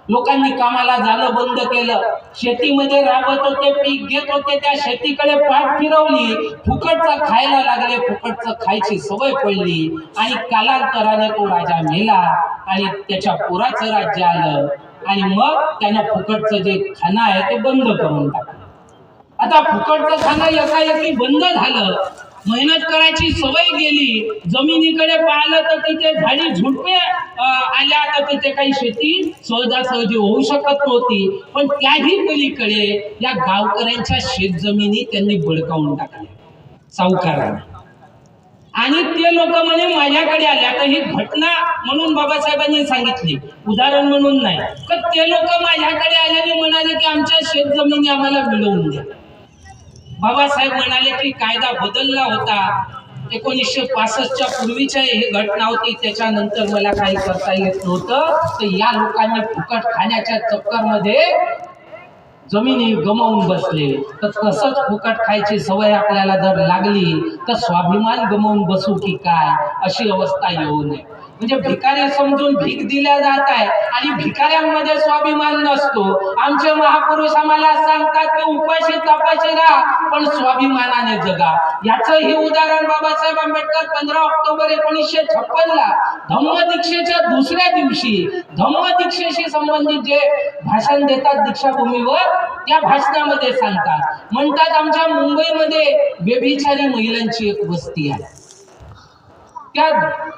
लोकांनी कामाला जाणं बंद केलं. शेतीमध्ये राबत होते, पीक घेत होते, त्या शेतीकडे पाठ फिरवली, फुकटचं खायला लागले, फुकटचं खायची सवय पडली आणि कालांतराने तो राजा मेला आणि त्याच्या पोराचं राज्य आलं आणि मग त्याने फुकटचं जे खाणं आहे ते बंद करून टाकलं. आता फुकटचं खाणं एकाएकी बंद झालं, मेहनत करायची सवय गेली, जमिनीकडे पाहिलं तर तिथे झाडी झुडपे आल्या, तर तिथे काही शेती सहजासहजी होऊ शकत नव्हती. पण त्याही पलीकडे या गावकऱ्यांच्या शेतजमिनी त्यांनी बळकावून टाकल्या सावकारांनी. आणि ते लोक म्हणे माझ्याकडे आले. आता ही घटना म्हणून बाबासाहेबांनी सांगितली, उदाहरण म्हणून नाही. तर ते लोक माझ्याकडे आल्याने म्हणाले की आमच्या शेतजमिनी आम्हाला मिळवून द्या. बाबासाहेब म्हणाले की कायदा बदलला होता, 1965च्या पूर्वीच्या ही घटना होती, त्याच्यानंतर मला काही करता येत नव्हतं. तर या लोकांनी फुकट खाण्याच्या चक्करमध्ये जमिनी गमावून बसले. तर तसंच फुकट खायची सवय आपल्याला जर लागली तर स्वाभिमान गमावून बसू की काय, अशी अवस्था येऊ नये. म्हणजे भिकारी समजून भीक दिल्या जात आहे आणि भिकाऱ्यांमध्ये स्वाभिमान नसतो. आमचे महापुरुष आम्हाला सांगतात की उपाशी तापाशी राहा पण स्वाभिमानाने जगा. याचं हे उदाहरण बाबासाहेब आंबेडकर 15 ऑक्टोबर 1956 ला धम्मदीक्षेच्या दुसऱ्या दिवशी धम्मदीक्षेशी संबंधित जे भाषण देतात दीक्षाभूमीवर, त्या भाषणामध्ये सांगतात. म्हणतात आमच्या मुंबईमध्ये व्यभिचारी महिलांची एक वस्ती आहे. त्या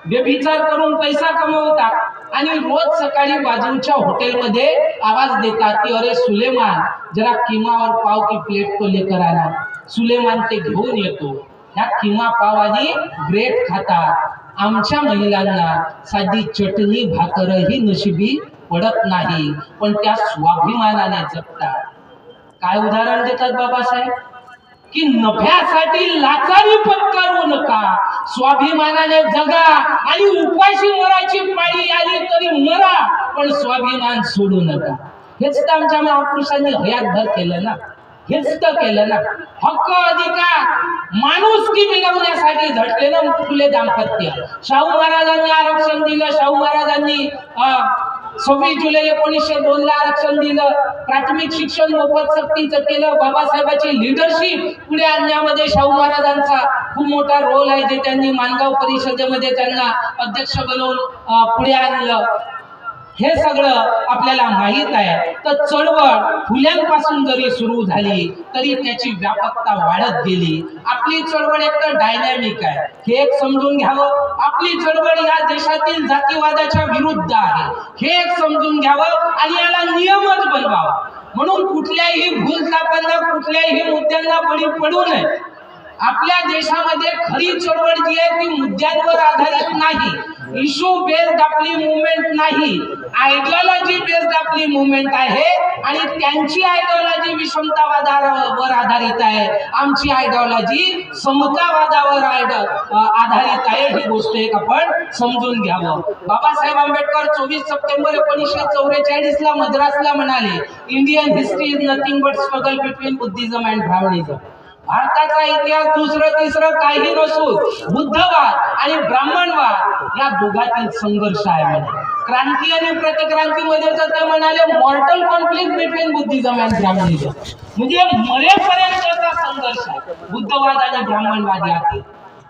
व्यभिचार करून पैसा कमवतात आणि रोज सकाळी बाजूच्या हॉटेलमध्ये आवाज देतात की अरे सुलेमान जरा कीमा और पाव की प्लेट तो लेकर आना. सुलेमान ते घेऊन येतो. ह्या कीमा पाव आणि ब्रेड खातात. आमच्या महिलांना साधी चटणी भाकरही नशिबी पडत नाही, पण त्या स्वाभिमानाने जगतात. काय उदाहरण देतात बाबासाहेब की नफ्यासाठी लाचारी पत्करू नका, स्वाभिमानाने जगा आणि उपाशी मराची पाळी आली तरी मरा, पण स्वाभिमान सोडू नका. हेच तर आमच्या महापुरुषांनी हयातभर केलं ना. हेच तर केलं ना. हक्क अधिकार माणुसकी मिळवण्यासाठी झटले ना फुले दाम्पत्य. शाहू महाराजांनी आरक्षण दिलं. शाहू महाराजांनी 26 जुलै 1902 ला आरक्षण दिलं. प्राथमिक शिक्षण मोफत सक्तीचं केलं. बाबासाहेबांची लिडरशिप पुढे आणण्यामध्ये शाहू महाराजांचा खूप मोठा रोल आहे, जे त्यांनी माणगाव परिषदेमध्ये त्यांना अध्यक्ष बनवून पुढे आणलं. हे सगळं आपल्याला माहित आहे. तर चळवळ फुल्यांपासून जरी सुरू झाली तरी त्याची व्यापकता वाढत गेली. आपली चळवळ एक तर डायनॅमिक आहे, हे एक समजून घ्यावं. आपली चळवळ या देशातील जातीवादाच्या विरुद्ध आहे, हे एक समजून घ्यावं आणि याला नियमच बनवावा. म्हणून कुठल्याही भूलथापांना कुठल्याही मुद्द्यांना बळी पडू नये. आपल्या देशामध्ये खरी चळवळ जी आहे ती मुद्द्यांवर आधारित नाही, इश्यू बेस्ड आपली मुवमेंट नाही, आयडिओलॉजी बेस्ड आपली मुवमेंट आहे. आणि त्यांची आयडिओलॉजी विषमतावादावर आधारित आहे, आमची आयडिओलॉजी समतावादावर आधारित आहे. ही गोष्ट एक आपण समजून घ्यावं. बाबासाहेब आंबेडकर 24 सप्टेंबर 1944 ला मद्रासला म्हणाले, Indian history is nothing but struggle between Buddhism and Brahminism. भारताचा इतिहास दुसरं तिसरं काही नसून बुद्धवाद आणि ब्राह्मणवाद या दोघांतील संघर्ष आहे. क्रांती आणि प्रतिक्रांतीमध्ये ते म्हणाले mortal conflict between Buddhism and Brahminism, म्हणजे मरेपर्यंतचा संघर्ष आहे बुद्धवाद आणि ब्राह्मणवाद यातील.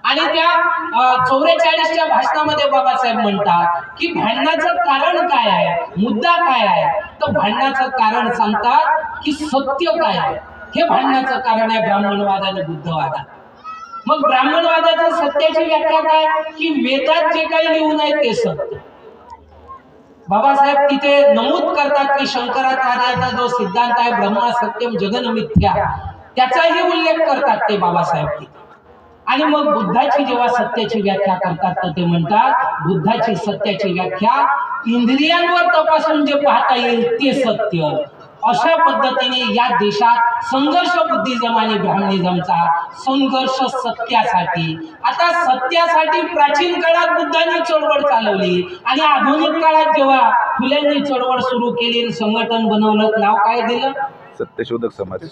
आणि त्या 44च्या भाषणामध्ये बाबासाहेब म्हणतात की भांडणाचं कारण काय आहे, मुद्दा काय आहे. तर भांडणाचं कारण सांगतात की सत्य काय आहे, हे भांडणाचं कारण आहे ब्राह्मणवाद आणि बुद्धवादात. मग ब्राह्मणवादाच्या सत्याची व्याख्या काय की वेदात जे काही लिहून आहे ते सत्य. बाबासाहेब तिथे नमूद करतात की शंकराचार्याचा जो सिद्धांत आहे ब्रह्मा सत्यम जगन मिथ्या, त्याचाही उल्लेख करतात ते बाबासाहेब तिथे. आणि मग बुद्धाची जेव्हा सत्याची व्याख्या करतात तर ते म्हणतात बुद्धाची सत्याची व्याख्या इंद्रियांवर तपासून जे पाहता येईल ते सत्य. अशा पद्धतीने या देशात संघर्ष बुद्धिझम आणि ब्राह्मणिझमचा संघर्ष सत्यासाठी. आता सत्यासाठी प्राचीन काळात बुद्धांनी चळवळ चालवली आणि आधुनिक काळात जेव्हा फुल्यांनी चळवळ सुरू केली, संघटन बनवलं, नाव काय दिलं? सत्यशोधक समाज.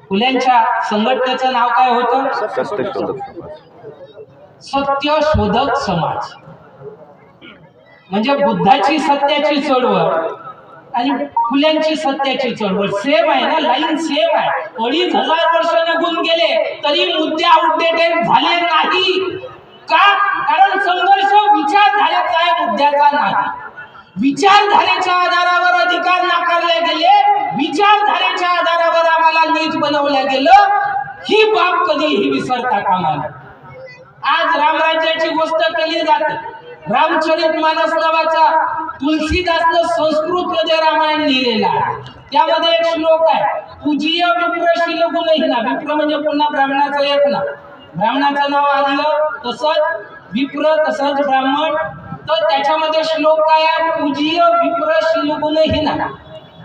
फुल्यांच्या संघटनेचं नाव काय होतं? सत्यशोधक समाज. सत्यशोधक समाज. म्हणजे बुद्धाची सत्याची चळवळ आणि फुल्यांची सत्याची चळवळ सेम आहे ना, लाईन सेम आहे. 2500 वर्ष निघून गेले तरी मुद्दे आउटडेटेड झाले नाही. का? कारण संघर्ष विचारधारेचा आहे, मुद्द्याचा नाही. विचारधारेच्या आधारावर अधिकार नाकारले गेले, विचारधारेच्या आधारावर आम्हाला नीच बनवल्या गेलं. ही बाब कधीही विसरता कामा नये. आज रामराज्याची गोष्ट केली जाते. रामचरितमानस नावाचा तुलसीदासनं संस्कृतमध्ये रामायण लिहिलेला आहे. त्यामध्ये एक श्लोक आहे, पूजीय विप्रशील गुणहीना. विप्र म्हणजे पुन्हा ब्राह्मणाचं एक ना, ब्राह्मणाचं नाव आलं तसंच विप्र तसंच ब्राह्मण. तर त्याच्यामध्ये श्लोक काय आहे, पूजीय विप्रशील गुणहीना.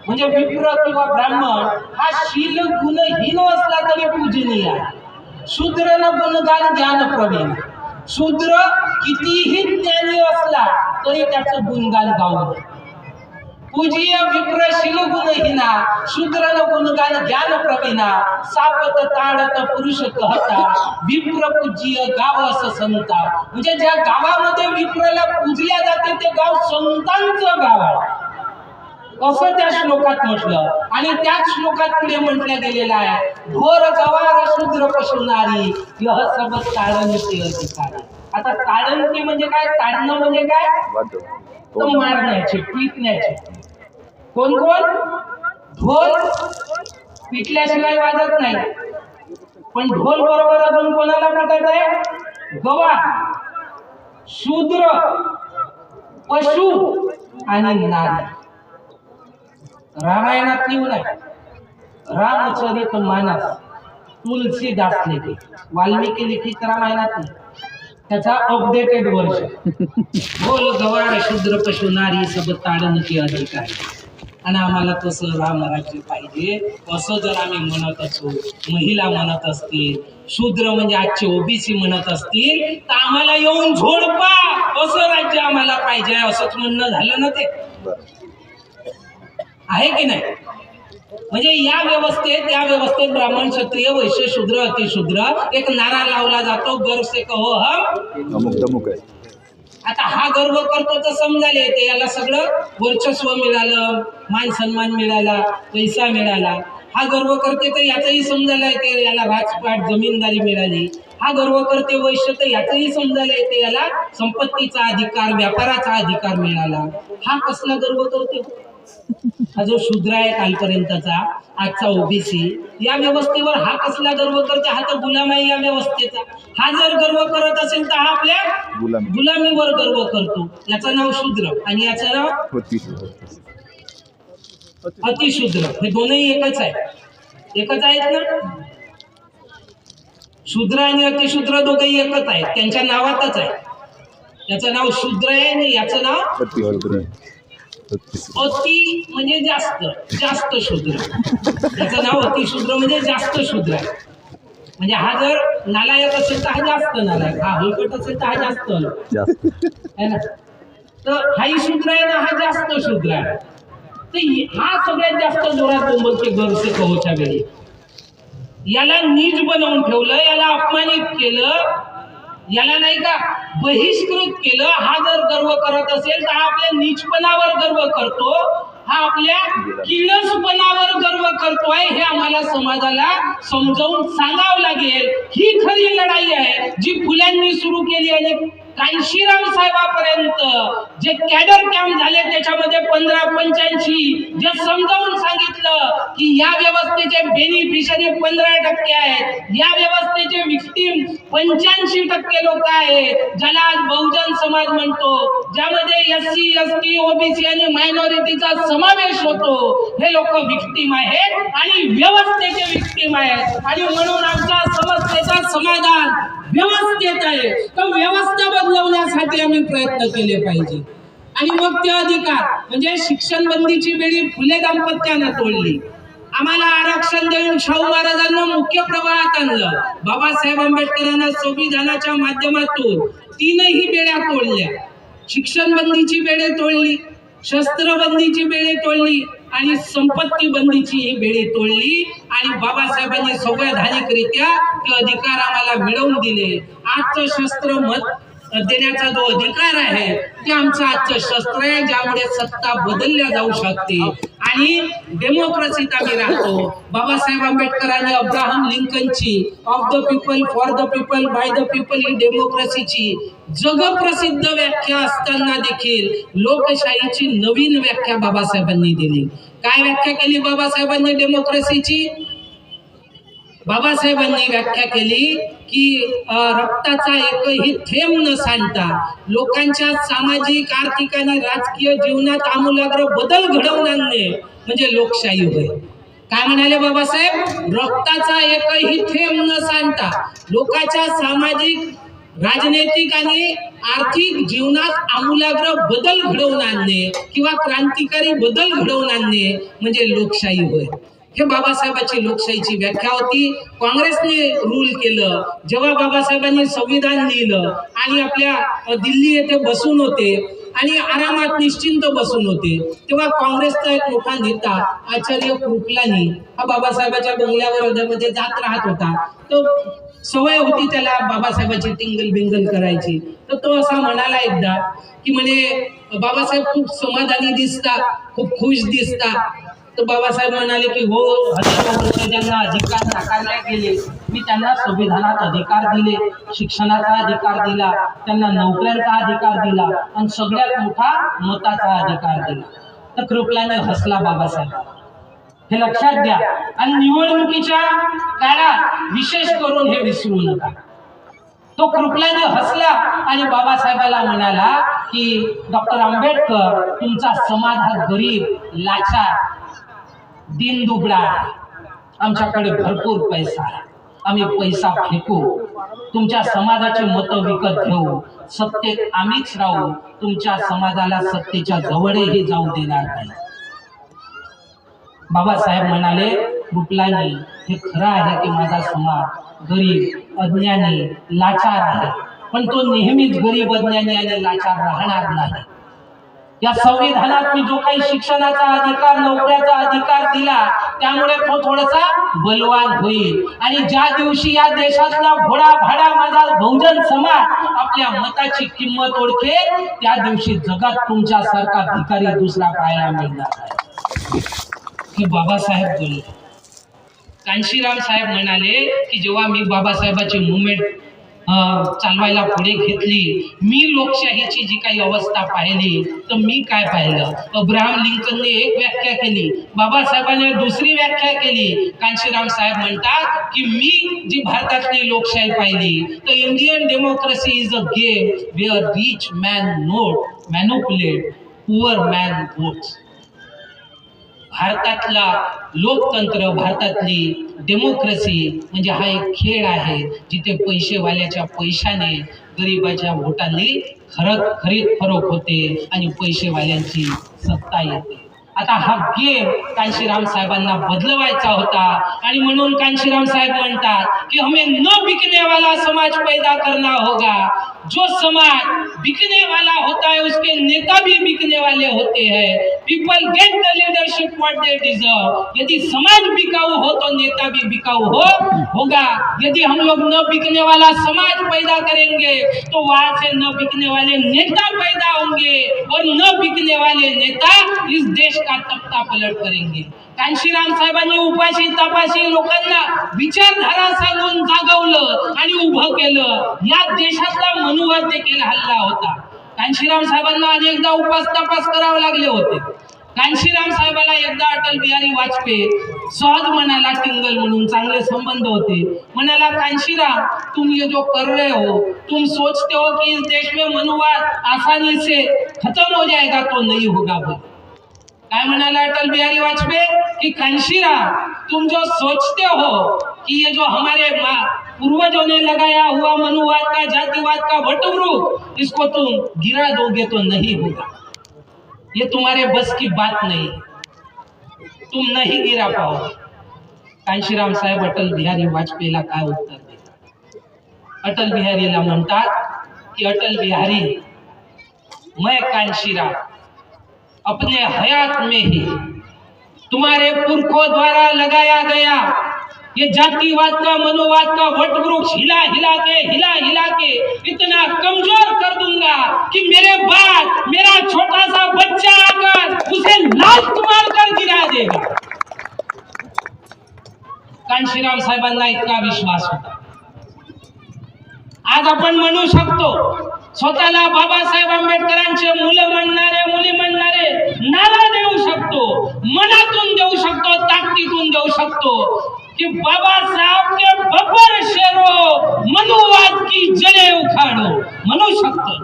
म्हणजे विप्र किंवा ब्राह्मण हा शील गुणहीन असला तरी पूजनीय आहे. शूद्र न गुणगान ज्ञान प्रवीण. शूद्र कितीही ज्ञानी असला तरी त्याचं गुणगान गाऊ. पूजीय विप्र शील गुणहीना, शूद्र न गुणगान ज्ञान प्रवीणा. सापत ताडत पुरुष कहता, विप्र पूज्य गाव असं संता. म्हणजे ज्या गावामध्ये विप्रला पूजल्या जाते ते गाव संतांचं गाव आहे असं त्या श्लोकात म्हटलं. आणि त्याच श्लोकात पुढे म्हटलं गेलेलं आहे, घोर गवार शूद्र पशुनारी यह सब ताडणते अधिकारी. आता ताडणते म्हणजे काय? ताडणं म्हणजे काय? तर मारण्याचे, पिटण्याचे. कोण कोण? ढोल पिटल्याशिवाय वाजत नाही, पण ढोल बरोबर अजून कोणाला पटत आहे? गवार, शूद्र, पशु आणि नारी. रामायणात लिहून आहे, रामचरित मानस तुलसीदास लिखित, वाल्मिकी लिखित रामायणात नाही, त्याचा अपडेटेड वर्जन. ढोल गवार शूद्र पशु नारी सब ताडन की अधिकार. आणि आम्हाला तसं रामराज्य पाहिजे असं जर आम्ही म्हणत असू, महिला म्हणत असतील, शूद्र म्हणजे आजचे ओबीसी म्हणत असतील, तर आम्हाला येऊन झोडपा, असं राज्य आम्हाला पाहिजे, असंच म्हणणं झालं ना ते, आहे की नाही? म्हणजे या व्यवस्थेत ब्राह्मण क्षत्रिय वैश्य शूद्र अतिशूद्र एक नारा लावला जातो, गर्व से कहो हम अमुक दमुक आहे. आता हा गर्व करतो तर समजायला येते, याला सगळं वर्चस्व मिळालं, मान सन्मान मिळाला, पैसा मिळाला. हा गर्व करते तर याचंही समजायला येते, याला राजपाट जमीनदारी मिळाली. हा गर्व करते वैश्य तर याचंही समजायला येते, याला संपत्तीचा अधिकार, व्यापाराचा अधिकार मिळाला. हा कसला गर्व करते? हा जो शूद्र आहे कालपर्यंतचा, आजचा ओबीसी, या व्यवस्थेवर हा कसला गर्व करते? हा तर गुलाम आहे या व्यवस्थेचा. हा जर गर्व करत असेल तर हा आपल्या गुलामीवर गर्व करतो. याचं नाव शूद्र आणि याचं नाव अतिशूद्र. हे दोनही एकच आहे, एकच आहेत ना. शूद्र आणि अतिशूद्र दोघेही एकच आहेत, त्यांच्या नावातच आहे. याचं नाव शूद्र आहे आणि याचं नाव अति म्हणजे जास्त, जास्त शूद्र. याचं नाव अतिशूद्र म्हणजे जास्त शूद्र आहे. म्हणजे हा जर नालायक असेल तर हा जास्त नालायक, हा हलकट असेल तर हा जास्त हलकट आहे ना. तर हाही शूद्र आहे ना, हा जास्त शूद्र आहे. तर हा सगळ्यात जास्त जोरात बोंबलते गरसे कहोच्या वेळी. याला नीच बनवून ठेवलं, याला अपमानित केलं, याला नाही का बहिष्कृत केलं. हा जर गर्व करत असेल तर हा आपल्या नीचपणावर गर्व करतो, हा आपल्या किळसपणावर गर्व करतोय. हे आम्हाला समाजाला समजावून सांगावं लागेल. ही खरी लढाई आहे जी फुल्यांनी सुरू केली आणि कांशीराम साहेबांपर्यंत जे कॅडर कॅम्प झाले त्याच्यामध्ये 1585 जे समजावून सांगितलं की या व्यवस्थेचे बेनिफिशरी 15% आहेत, या व्यवस्थेचे विक्टीम 85% लोक आहेत, ज्याला आज बहुजन समाज म्हणतो, ज्यामध्ये SC ST OBC आणि मायनॉरिटीचा समावेश होतो. हे लोक विक्टीम आहेत आणि व्यवस्थेचे विक्टीम आहेत. आणि म्हणून आमच्या समस्येचा समाधान व्यवस्थेत आहे. तर व्यवस्था बदलवण्यासाठी आम्ही प्रयत्न केले पाहिजे. आणि मग ते अधिकार म्हणजे शिक्षण बंदीची बेडी फुले दाम्पत्यानं तोडली. आम्हाला आरक्षण देऊन शाहू महाराजांना मुख्य प्रवाहात आणलं. बाबासाहेब आंबेडकरांना संविधानाच्या माध्यमातून तीनही बेड्या तोडल्या. शिक्षण बंदीची बेडी तोडली, शस्त्रबंदीची बेडी तोडली आणि संपत्ती बंदीची ही बेडी तोडली. आणि बाबासाहेबांनी संवैधानिकरित्या ते अधिकार आम्हाला मिळवून दिले. आजचं शस्त्र मत देण्याचा जो अधिकार आहे ते आमचं आजचं शस्त्र आहे, ज्यामुळे सत्ता बदलल्या जाऊ शकते आणि डेमोक्रेसीत आम्ही राहतो. बाबासाहेब आंबेडकरांनी अब्राहम लिंकनची of the people for the people by the people ही डेमोक्रेसीची जगप्रसिद्ध व्याख्या असताना देखील लोकशाहीची नवीन व्याख्या बाबासाहेबांनी दिली. काय व्याख्या केली बाबासाहेबांनी डेमोक्रेसीची? बाबासाहेबांनी व्याख्या केली की रक्ताचा एकही थेंब न सांडता लोकांच्या सामाजिक, आर्थिक आणि राजकीय जीवनात आमूलाग्र बदल घडवून आणणे म्हणजे लोकशाही होय. काय म्हणाले बाबासाहेब? रक्ताचा एकही थेंब न सांडता लोकांच्या सामाजिक, राजनैतिक आणि आर्थिक जीवनात आमूलाग्र बदल घडवून आणणे किंवा क्रांतिकारी बदल घडवून आणणे म्हणजे लोकशाही होय. हे बाबासाहेबांची लोकशाहीची व्याख्या होती. काँग्रेसने रूल केलं. जेव्हा बाबासाहेबांनी संविधान लिहिलं आणि आपल्या दिल्ली येथे बसून होते आणि आरामात निश्चिंत बसून होते, तेव्हा काँग्रेसचा एक मोठा नेता आचार्य कृपलानी हा बाबासाहेबांच्या बंगल्यावर मध्ये जात राहत होता. तो सवय होती त्याला बाबासाहेबांची टिंगल बिंगल करायची. तर तो असा म्हणाला एकदा की म्हणे बाबासाहेब खूप समाधानी दिसता, खूप खुश दिसता. तर बाबासाहेब म्हणाले की हो, हजारो वर्ष ज्यांना अधिकार नाकारले गेले मी त्यांना संविधानात अधिकार दिले, शिक्षणाचा अधिकार दिला, त्यांना नोकऱ्यांचा अधिकार दिला आणि सगळ्यात मोठा मताचा अधिकार दिला. तर कृपलाने हसला बाबासाहेब हे लक्षात घ्या. आणि निवडणुकीच्या काळात विशेष करून हे विसरू नका. तो कृपलाने हसला आणि बाबासाहेबाला म्हणाला की डॉक्टर आंबेडकर, तुमचा समाज हा गरीब, लाचार, दीनदुबळा आहे. आमच्याकडे भरपूर पैसा आहे, आम्ही पैसा फेकू, तुमच्या समाजाची मतं विकत घेऊ, सत्तेत आम्हीच राहू, तुमच्या समाजाला सत्तेच्या जवळही जाऊ देणार नाही. बाबासाहेब म्हणाले, कृपलानी, हे खरं आहे की माझा समाज गरीब, अज्ञानी, लाचार आहे, पण तो नेहमीच गरीब, अज्ञानी आणि लाचार राहणार नाही. या संविधानात मी जो काही शिक्षणाचा अधिकार, नोकऱ्याचा अधिकार दिला, त्यामुळे तो थोडासा बलवान होईल. आणि ज्या दिवशी या देशातला भोळा भाडा माझा बहुजन समाज आपल्या मताची किंमत ओळखेल, त्या दिवशी जगात तुमच्यासारखा भिकारी दुसरा पाहायला मिळणार आहे. हे बाबासाहेब बोलले. कांशीराम साहेब म्हणाले की जेव्हा मी बाबासाहेबाची मुवमेंट चालवायला पुढे घेतली, मी लोकशाहीची जी काही अवस्था पाहिली, तर मी काय पाहिलं? अब्राहम लिंकनने एक व्याख्या केली, बाबासाहेबांनी दुसरी व्याख्या केली. कांशीराम साहेब म्हणतात की मी जी भारतातली लोकशाही पाहिली, तर Indian democracy is a game where rich man note manipulate, poor man votes. भारतातला लोकतंत्र, भारतातली डेमोक्रेसी म्हणजे हा एक खेळ आहे, जिथे पैसेवाल्याच्या पैशाने गरिबाच्या वोटांनी खरीद फरोख होते आणि पैसेवाल्यांची सत्ता येते. आता हा गेम कांशीराम साहेबांना बदलवायचा होता आणि म्हणून कांशीराम साहेब म्हणतात की हमें न बिकने वाला समाज पैदा करना होगा. जो समाज बिकने वाला होता है उसके नेता भी बिकने वाले होते हैं. People get the leadership what they deserve. यदि समाज बिकाऊ हो तो नेता भी बिकाऊ होगा. यदि हम लोग न बिकने वाला समाज पैदा करेंगे तो वहां से न बिकने वाले नेता पैदा होंगे और न बिकने वाले नेता इस देश का तख्ता पलट करेंगे. कांशीराम साहेबांनी उपाशी तपाशी लोकांना विचारधारा सांगून जागवलं आणि उभं केलं. या देशातला मनुवाद देखील हल्ला होता. कांशीराम साहेबांना अनेकदा उपास तपास करावे लागले होते. कांशीराम साहेबाला एकदा अटल बिहारी वाजपेयी सहज म्हणाला, टिंगल म्हणून चांगले संबंध होते, म्हणाला, कांशीराम, तुम ये जो कर रहे हो, तुम सोचते हो कि इस देश में मनुवाद आसानी से खत्म हो जाएगा, तो नहीं होगा. काय म्हणाला अटल बिहारी वाजपेयी कि कांशीराम, तुम जो सोचते हो कि ये जो हमारे पूर्वजों ने लगाया हुआ मनुवाद का, जातिवाद का वटवृक्ष, इसको तुम गिरा दोगे तो नहीं होगा. ये तुम्हारे बस की बात नहीं, तुम नहीं गिरा पाओगे. कांशीराम साहेब अटल बिहारी वाजपेयीला काय उत्तर देतात? अटल बिहारीला म्हणतात की अटल बिहारी, मैं कांशीराम अपने हयात में ही तुम्हारे पुरखों द्वारा लगाया गया ये जातिवाद का, मनोवाद का वटवृक्ष हिला हिला के इतना कमजोर कर दूंगा कि मेरे बाद मेरा छोटा सा बच्चा आकर उसे लात मारकर गिरा देगा. कांशीराम साहेबांना इतका विश्वास होता. आज आपण म्हणू शकतो, स्वतःला बाबासाहेब आंबेडकरांचे मुलं म्हणणारे, मुली म्हणणारे नारा देऊ शकतो, मनातून देऊ शकतो, ताकदीतून देऊ शकतो कि बाबासाहेब के बब्बर शेरो मनुवाद की जड़े उखाडो, म्हणू शकतो.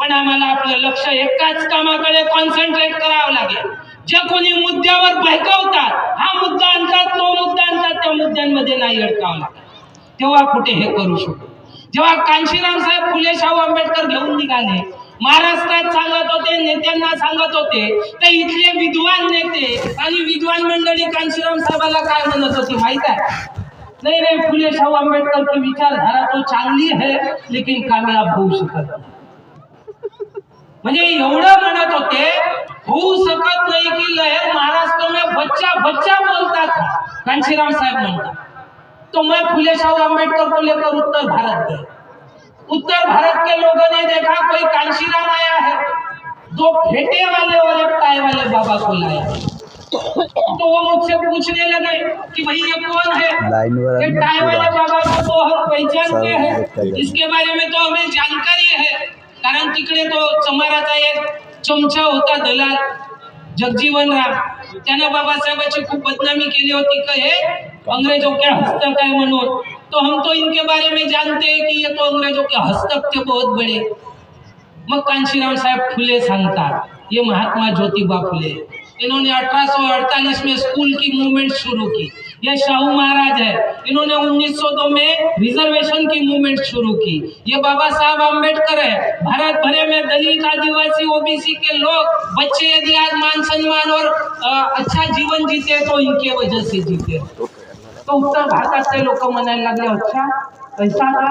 पण आम्हाला आपलं लक्ष एकाच कामाकडे कॉन्सन्ट्रेट करावं लागेल. जे कोणी मुद्द्यावर बहकवतात, हा मुद्दा आणतात, तो मुद्दा आणतात, त्या मुद्द्यांमध्ये नाही अडकावं लागेल, तेव्हा कुठे हे करू शकतो. जेव्हा कांशीराम साहेब फुले शाहू आंबेडकर घेऊन निघाले, महाराष्ट्रात सांगत होते, नेत्यांना सांगत होते, तर इथले विद्वान नेते आणि विद्वान मंडळी कांशीराम साहेबाला काय म्हणत होती माहित आहे? नहीं, फुले शाहू आंबेडकर की विचारधारा तो चांगली है लेकिन कामयाब होऊ शकत नाही. म्हणजे एवढं म्हणत होते, होऊ शकत नहीं की लहर महाराष्ट्र में बच्चा बच्चा बोलता था. कांशीराम साहेब म्हणतात, तो मैं फुले शाहू आंबेडकर को लेकर उत्तर भारत गए. उत्तर भारत के लोगों ने देखा कोई कांशीराम आया है, दो फेटे वाले और एक टाई वाले बाबा को लाया. तो वो मुझसे पूछने लगे कि भाई ये कौन है? ये टाई वाले बाबा को तो हम पहचानते हैं, इसके बारे में तो हमें जानकारी है, कारण तिकडे तो चमाराचा एक चमचा होता दलाल, जगजीवन राम, त्यानं बाबासाहेबाची खूप बदनामी केली होती का हे अंग्रेजों के हस्तक है म्हणून. तो हम तो इनके बारे में जानते हैं कि ये तो अंग्रेजों के हस्तक थे बहुत बड़े. मग कांशीराम साहेब फुले सांगतात, ये महात्मा ज्योतिबा फुले, इन्होंने 1848 में स्कूल की मूवमेंट शुरू की. ये शाहू महाराज है, इन्होंने 1902 में रिजर्वेशन की मूवमेंट शुरू की. ये बाबा साहब आम्बेडकर है, भारत भरे में दलित आदिवासी ओबीसी के लोग बच्चे यदि आज मान सम्मान और अच्छा जीवन जीते तो इनके वजह से जीते. तो उत्तर भारतातले लोक म्हणायला लागले, अच्छा ऐसा था,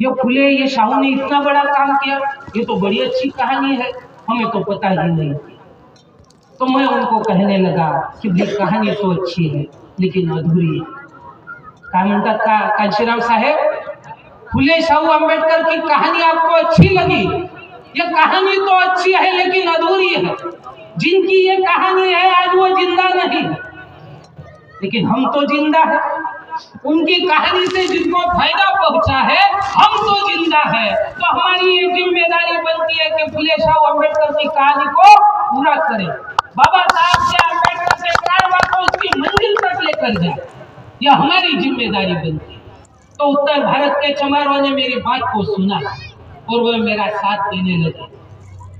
ये फुले ये शाहू ने इतना बड़ा काम किया, ये तो बड़ी अच्छी कहानी है, हमें तो पता ही नहीं. तो मैं उनको कहने लगा कि भाई कहानी तो अच्छी है लेकिन अधूरी है. क्या म्हणतात का कांशीराम साहेब, फुले शाहू आंबेडकर की कहानी आपको अच्छी लगी, ये कहानी तो अच्छी है लेकिन अधूरी है. जिनकी ये कहानी है आज वो जिंदा नहीं, लेकिन हम तो जिंदा है. उनकी कहानी से जिनको फायदा पहुंचा है, हम तो जिंदा है. तो हमारी ये जिम्मेदारी बनती है कि फुले शाहू आंबेडकर की कहानी को पूरा करें. बाबा साहब से आंबेडकर से कारवा को उसकी मंजिल तक लेकर जाए, यह हमारी जिम्मेदारी बनती है. तो उत्तर भारत के चमारों ने मेरी बात को सुना और वह मेरा साथ देने लगे.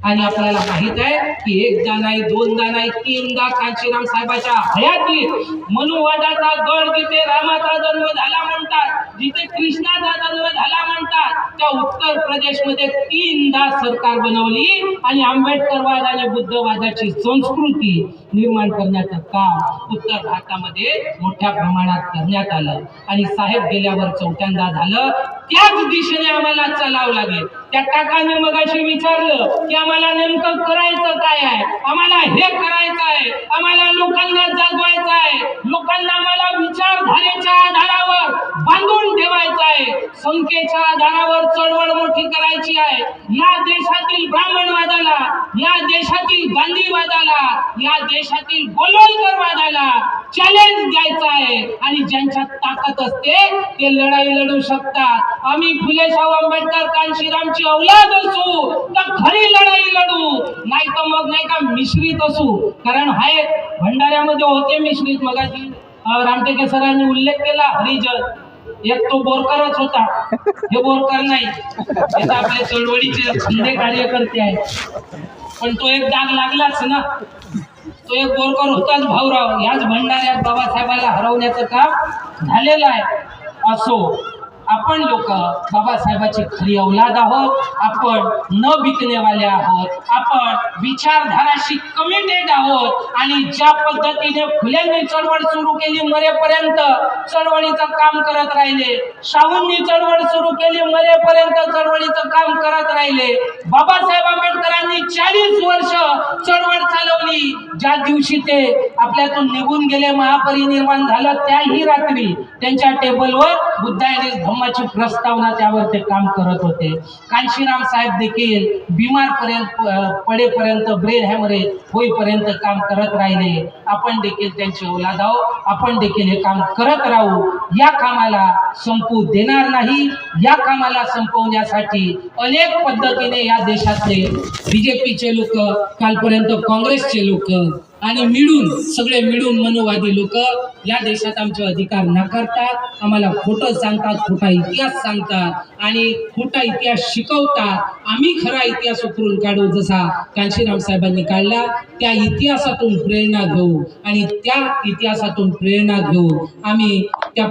आणि आपल्याला माहित आहे की एकदा नाही दोनदा नाही तीनदा कांशीराम साहेबाच्या हयातीत मनुवादाचा गड जिथे रामाचा जन्म झाला म्हणतात, जिथे कृष्णाचा जन्म झाला म्हणतात, त्या उत्तर प्रदेशमध्ये तीनदा सरकार बनवली आणि आंबेडकरवाद आणि बुद्धवादाची संस्कृती निर्माण करण्याचं काम उत्तर भारतामध्ये मोठ्या प्रमाणात करण्यात आलं. आणि साहेब गेल्यावर चौथ्यांदा झालं. त्याच दिशेने आम्हाला चालावं लागेल. त्या काकाने मगाशी विचारलं की आम्हाला नेमकं करायचं काय आहे. आम्हाला हे करायचं आहे, आम्हाला लोकांना जागवायचं आहे, लोकांना आम्हाला विचारधारेच्या आधारावर बांधून ठेवायचं आहे, संख्येच्या आधारावर चळवळ मोठी करायची आहे. या देशातील ब्राह्मणवादाला, या देशातील गांधीवादाला, या देशातील गोलवलकरवादाला चॅलेंज द्यायचं आहे. आणि ज्यांच्यात ताकद असते ते लढाई लढू शकतात. आम्ही फुले शाहू आंबेडकर कांशीरामची औलाद असू तर खरी लढाई लढू, नाही तर मग नाही का मिश्रित असू. कारण हाय भंडाऱ्यामध्ये होते मिश्रित. मगाशी रामटेके सरांनी उल्लेख केला हरिजन, एक तो बोरकरच होता, हे बोरकर नाही, हे तर आपले चळवळीचे खंदे कार्यकर्ते आहेत. पण तो एक डाग लागलाच ना, तो एक बोरकर होताच भाऊराव. याच भंडाऱ्यात बाबासाहेबाला हरवण्याचं काम झालेलं आहे. असो, आपण लोक बाबासाहेबाची खरी औलाद आहोत. आपण न विकनेवाले आहोत. आपण विचारधाराशी कमिटेड आहोत. आणि ज्या पद्धतीने फुलेंनी चळवळ सुरू केली, मरेपर्यंत चळवळीचं काम करत राहिले. शाहूंनी चळवळ सुरू केली, मरेपर्यंत चळवळीचं काम करत राहिले. बाबासाहेब आंबेडकरांनी 40 वर्ष चळवळ चालवली. ज्या दिवशी ते आपल्यातून निघून गेले, महापरिनिर्वाण झालं, त्याही रात्री त्यांच्या टेबलवर बुद्ध आणि धम्माची प्रस्तावना, त्यावर ते काम करत होते. कांशीराम साहेब देखील बिमार पडेपर्यंत, ब्रेन हॅमरेज होईपर्यंत काम करत राहिले. आपण देखील त्यांचे औलाद आहोत. आपण देखील हे काम करत राहू. या कामाला संपू देणार नाही. या कामाला संपवण्यासाठी अनेक पद्धतीने या देशातले बीजेपीचे लोक, कालपर्यंत काँग्रेसचे लोक आणि सगळे मिळून मनोवादी लोक या देशात आमचे अधिकार नाकारतात. आम्हाला खोटं सांगतात, खोटा इतिहास सांगतात आणि खोटा इतिहास शिकवतात. आम्ही खरा इतिहास उकरून काढू, जसा कांशीराम साहेबांनी काढला. त्या इतिहासातून प्रेरणा घेऊ आणि त्या इतिहासातून प्रेरणा घेऊन आम्ही त्या